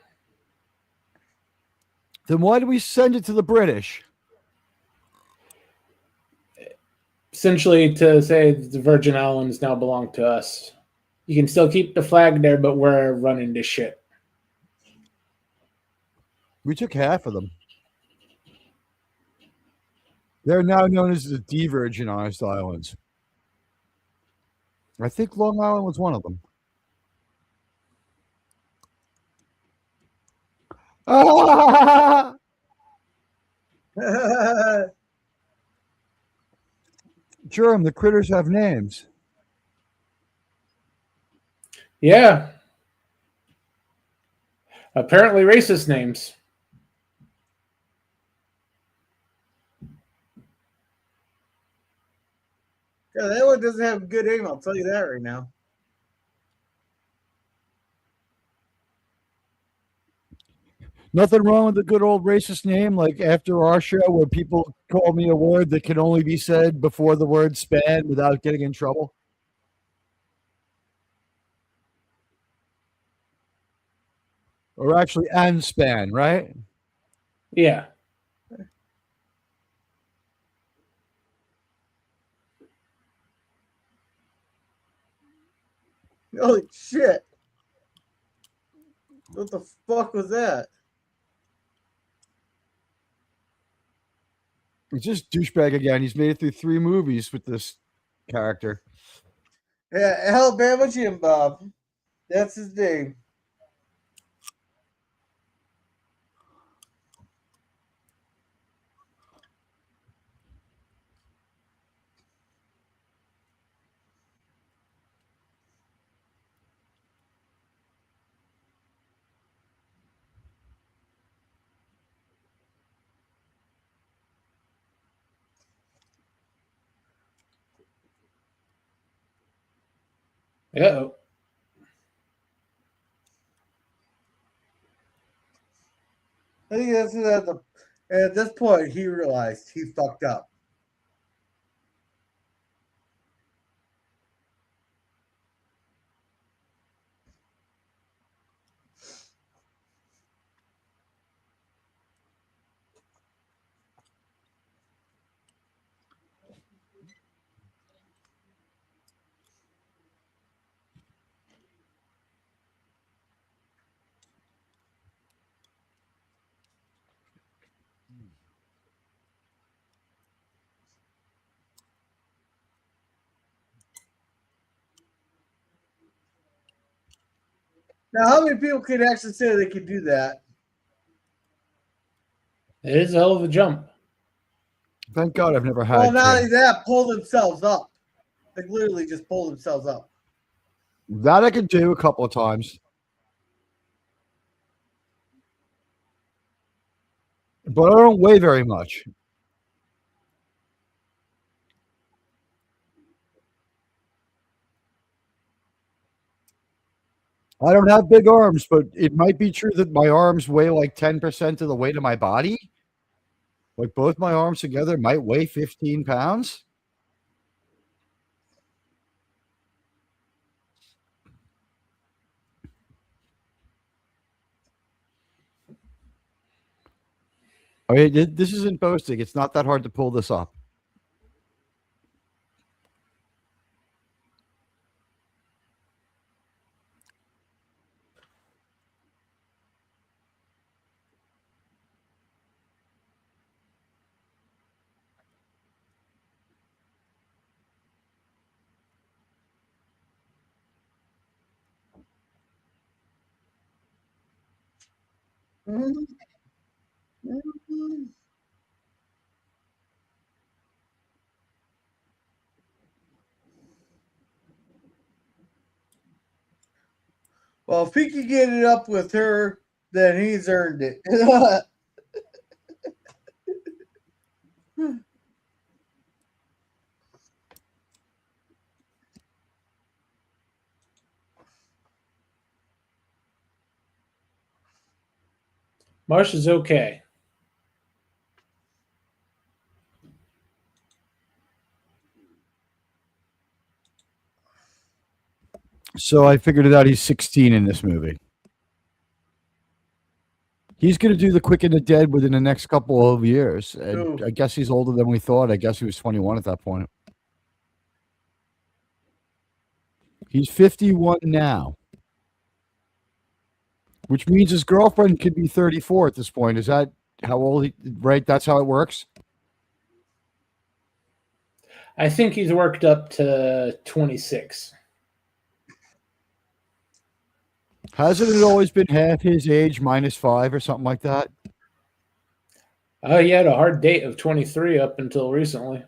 Then why do we send it to the British? Essentially to say the Virgin Islands now belong to us. You can still keep the flag there, but we're running this shit. We took half of them. They're now known as the de-virginized islands. I think Long Island was one of them. Germ, the critters have names. Yeah. Apparently racist names. Yeah, that one doesn't have a good aim. I'll tell you that right now. Nothing wrong with a good old racist name, like after our show where people call me a word that can only be said before the word span without getting in trouble. Or actually, and span, right? Yeah. Holy shit. What the fuck was that? It's just douchebag again. He's made it through 3 movies with this character. Yeah, Alabama Jim Bob. That's his name. Uh-oh. I think that's at this point he realized he fucked up. Now, how many people can actually say they can do that? It is a hell of a jump. Thank God I've never had. Well, not only that, pull themselves up. Like literally just pull themselves up. That I could do a couple of times. But I don't weigh very much. I don't have big arms, but it might be true that my arms weigh like 10% of the weight of my body. Like both my arms together might weigh 15 pounds. I mean, this isn't boasting. It's not that hard to pull this up. Mhm. Mhm. Well, if he can get it up with her, then he's earned it. Marsh is okay. So I figured it out. He's 16 in this movie. He's going to do the Quick and the Dead within the next couple of years. And Ooh. I guess he's older than we thought. I guess he was 21 at that point. He's 51 now, which means his girlfriend could be 34 at this point. Is that how old he, right? That's how it works. I think he's worked up to 26. Hasn't it always been half his age minus 5 or something like that? Oh, he had a hard date of 23 up until recently.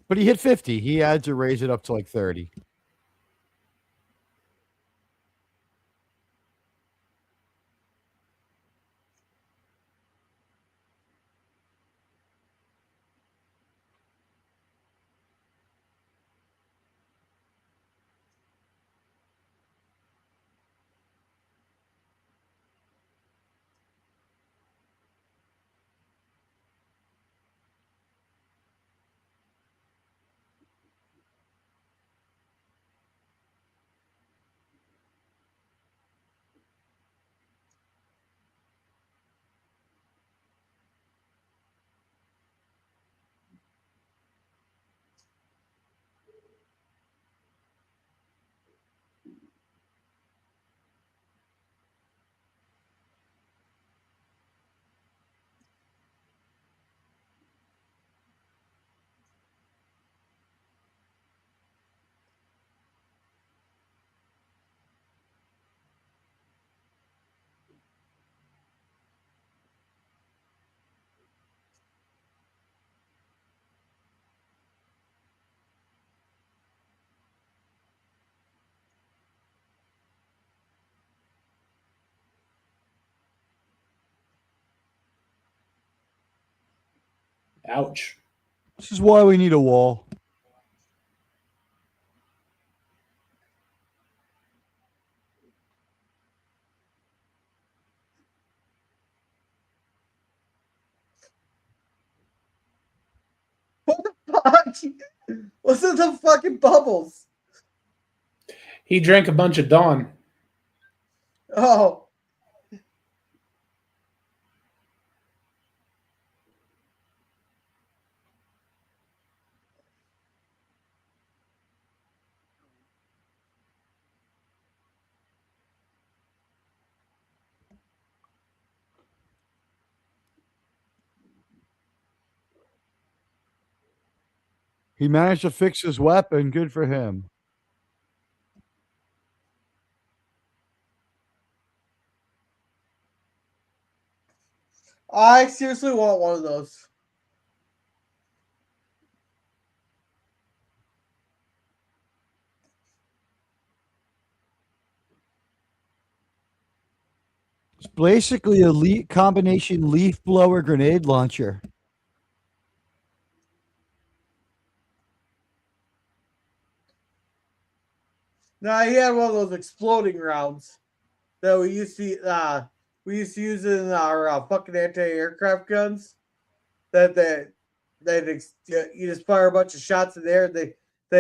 But he hit 50. He had to raise it up to like 30. Ouch. This is why we need a wall. What's in the fucking bubbles? He drank a bunch of Dawn. Oh. He managed to fix his weapon. Good for him. I seriously want one of those. It's basically a combination leaf blower grenade launcher. Now he had one of those exploding rounds that we used to use in our fucking anti-aircraft guns. You just fire a bunch of shots in the air, they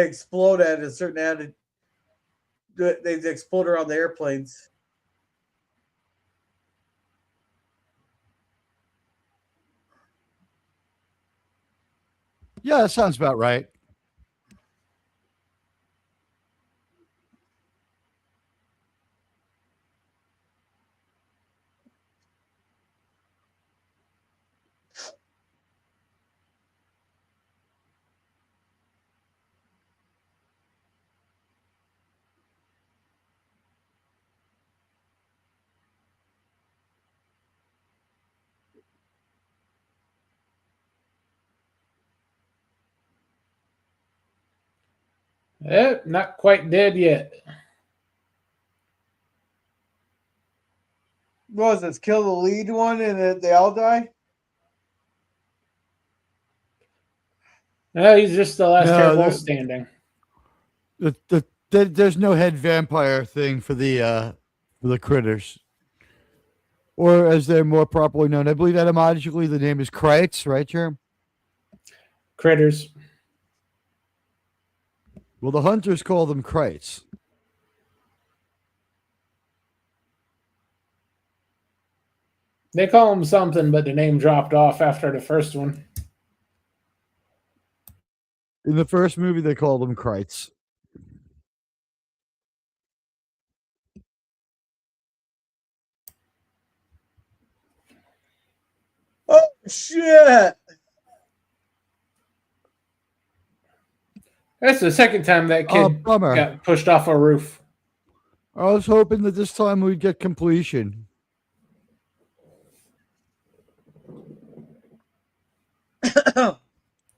explode at a certain attitude. They explode around the airplanes. Yeah, that sounds about right. Not quite dead yet. What was this? Kill the lead one and they all die? No, he's just the last No, terrible there's- standing. There's no head vampire thing for the critters, or as they're more properly known. I believe etymologically the name is Krites, right, Germ? Critters. Well, the hunters call them Krites. They call him something, but the name dropped off after the first one. In the first movie, they called them Krites. Oh shit! That's the second time that kid Bummer. got pushed off a roof. I was hoping that this time we'd get completion.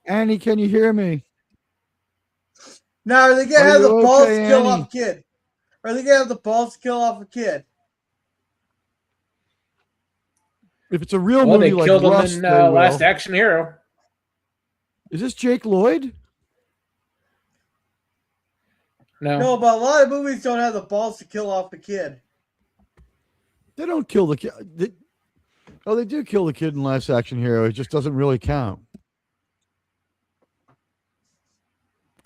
Annie, can you hear me? Now are they gonna Are have the you balls okay, to kill Annie? off a kid? Are they gonna have the balls to kill off a kid? If it's a real Well, movie they like killed him Rust, in they will. Last Action Hero. Is this Jake Lloyd? No, but a lot of movies don't have the balls to kill off the kid. They don't kill the kid. They do kill the kid in Last Action Hero. It just doesn't really count.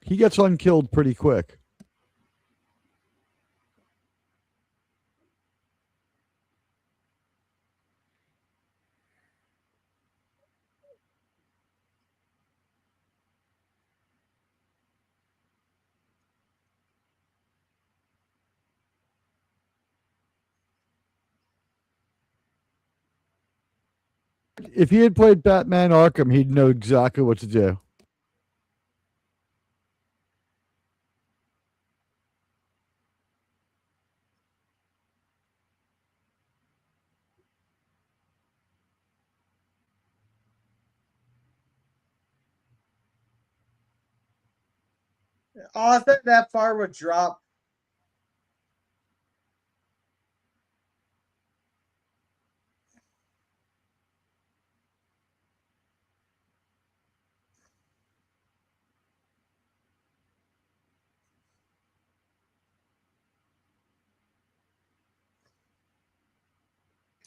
He gets unkilled pretty quick. If he had played Batman Arkham, he'd know exactly what to do. Oh, I thought that far would drop.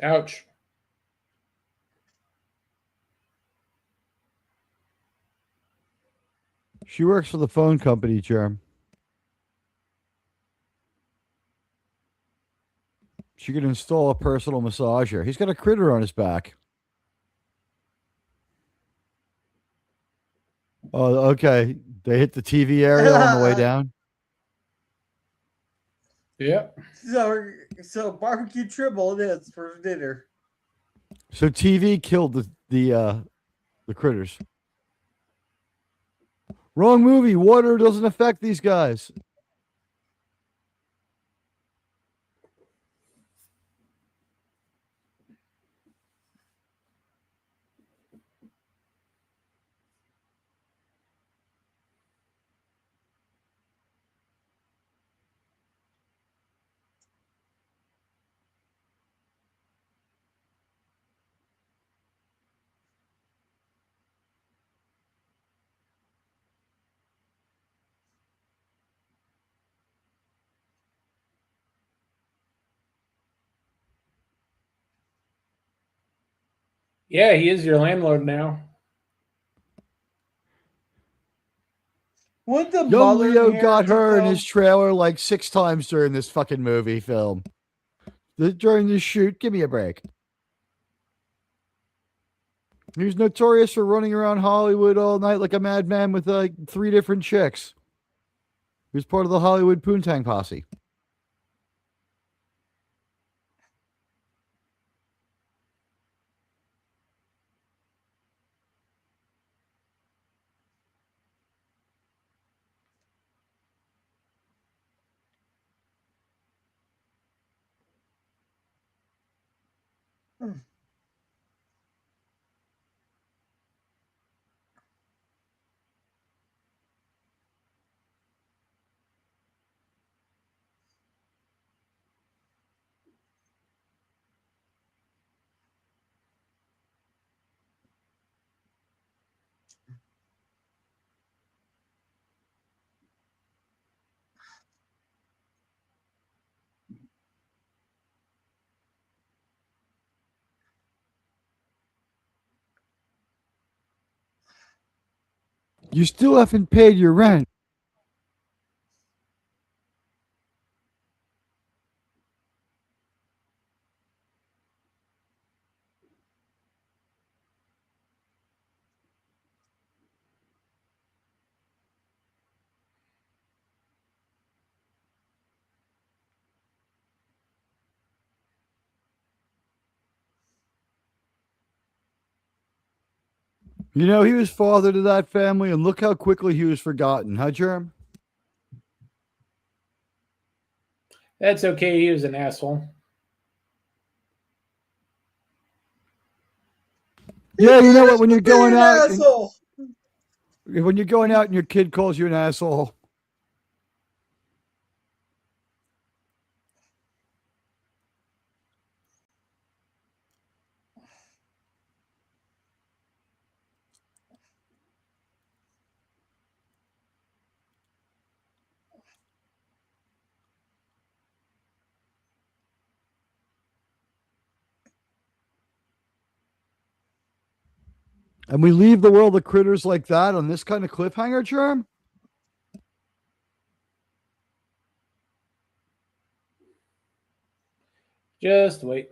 Ouch. She works for the phone company, Germ. She could install a personal massager. He's got a critter on his back. Oh, okay. They hit the TV area on the way down. Yep. So barbecue tribble it is for dinner. So TV killed the critters. Wrong movie. Water doesn't affect these guys. Yeah, he is your landlord now. Would the Young mother Leo got inherit it, her in though? his trailer like 6 times during this fucking movie film. During this shoot, give me a break. He was notorious for running around Hollywood all night like a madman with like 3 different chicks. He was part of the Hollywood Poontang posse. You still haven't paid your rent. You know, he was father to that family, and look how quickly he was forgotten, huh, Germ? That's okay. He was an asshole. Yeah, you know what? When you're Being going an out, asshole. when you're going out and your kid calls you an asshole. And we leave the world of critters like that on this kind of cliffhanger, Germ? Just wait.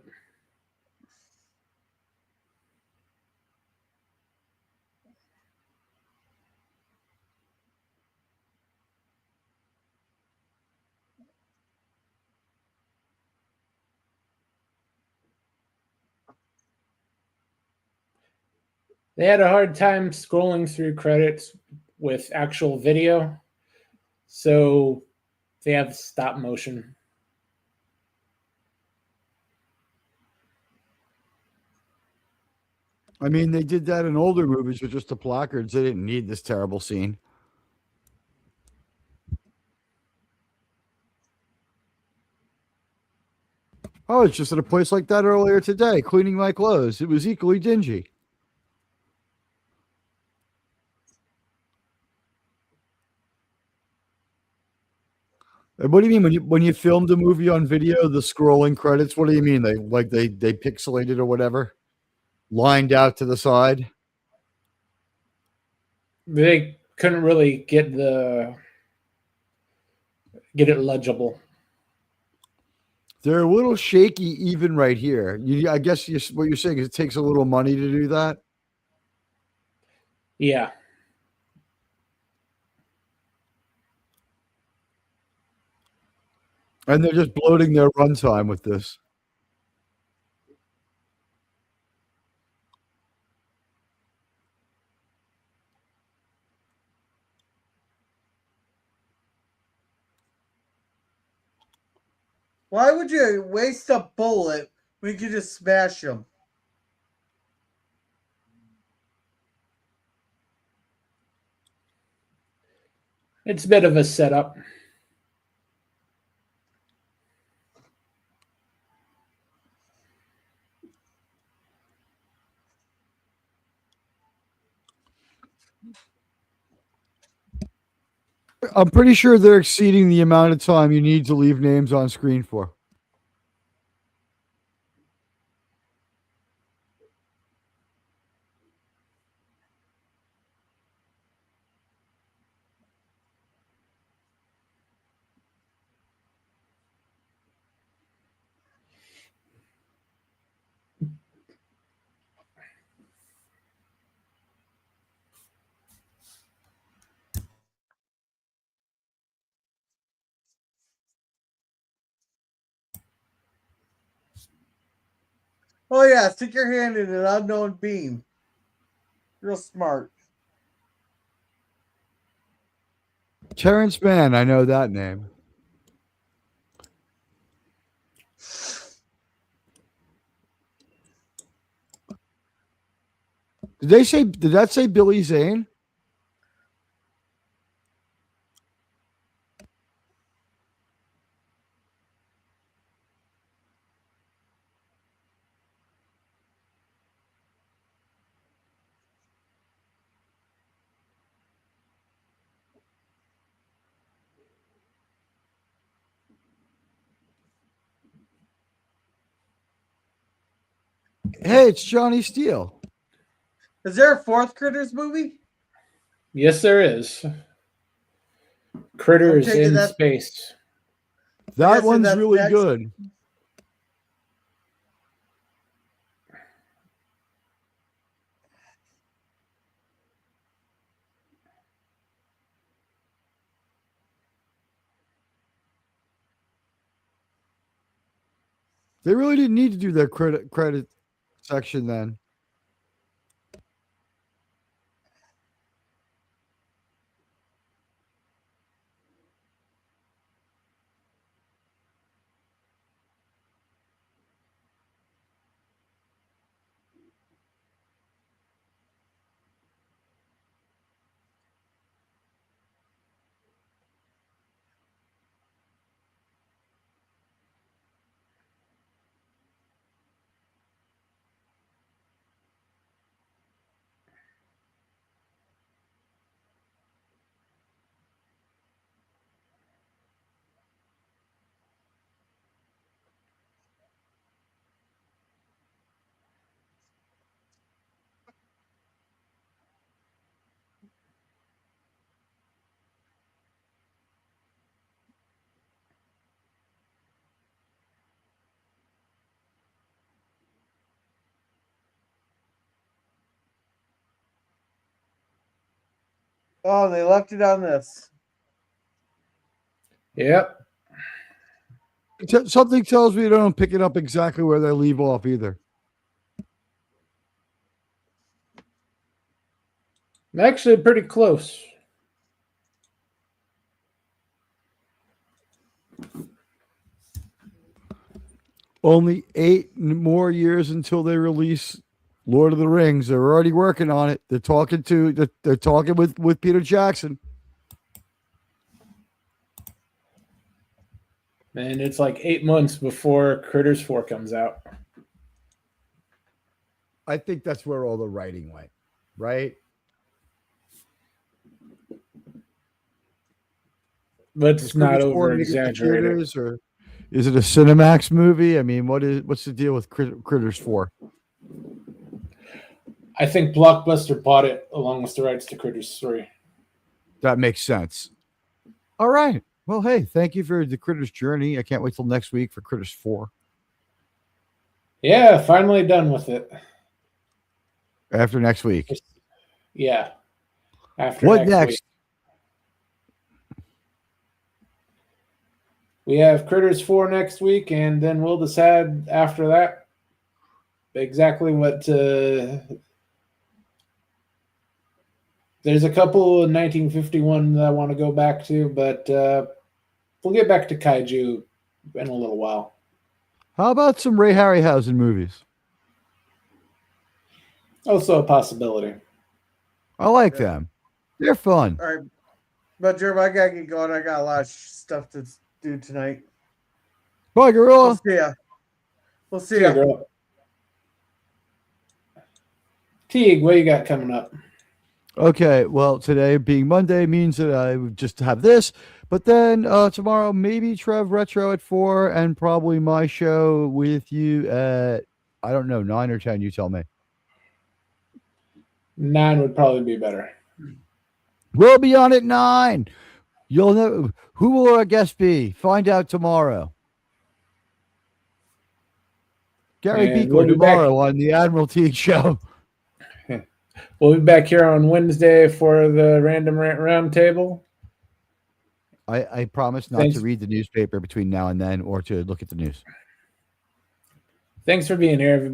They had a hard time scrolling through credits with actual video, so they have stop motion. I mean, they did that in older movies with just the placards. They didn't need this terrible scene. I was just at a place like that earlier today, cleaning my clothes. It was equally dingy. And what do you mean when you filmed a movie on video, the scrolling credits? What do you mean they pixelated or whatever, lined out to the side? They couldn't really get it legible. They're a little shaky even right here. I guess what you're saying is it takes a little money to do that. Yeah. And they're just bloating their runtime with this. Why would you waste a bullet when you could just smash them? It's a bit of a setup. I'm pretty sure they're exceeding the amount of time you need to leave names on screen for. Oh yeah, stick your hand in an unknown beam. Real smart. Terrence Mann, I know that name. Did that say Billy Zane? Hey, it's Johnny Steele. Is there a fourth Critters movie? Yes, there is. Critters in space. That one's really good. They really didn't need to do their credit section then. Oh, they left it on this. Yep. Something tells me they don't pick it up exactly where they leave off either. Actually, pretty close. Only 8 more years until they release Lord of the Rings. They're already working on it. They're talking with Peter Jackson. And it's like 8 months before Critters 4 comes out. I think that's where all the writing went, right? Let's not over exaggerate it. Or is it a Cinemax movie? I mean, what's the deal with Critters 4? I think Blockbuster bought it along with the rights to Critters 3. That makes sense. All right. Well, hey, thank you for the Critters journey. I can't wait till next week for Critters 4. Yeah, finally done with it. After next week. Yeah. After What next week. We have Critters 4 next week, and then we'll decide after that exactly what. There's a couple in 1951 that I want to go back to, but we'll get back to Kaiju in a little while. How about some Ray Harryhausen movies? Also a possibility. I like them. They're fun. All right. But, Jeremy, I got to get going. I got a lot of stuff to do tonight. Bye, Gorilla. We'll see ya. Girl. Teague, what you got coming up? Okay, well, today being Monday means that I would just have this, but then tomorrow maybe Trev Retro at 4 and probably my show with you at, I don't know, 9 or 10, you tell me. 9 would probably be better. We'll be on at 9. You'll know. Who will our guest be? Find out tomorrow. Gary And Beaker we'll be tomorrow on the Admiral Teague Show. We'll be back here on Wednesday for the Random Rant Roundtable. I promise not to read the newspaper between now and then or to look at the news. Thanks for being here, everybody.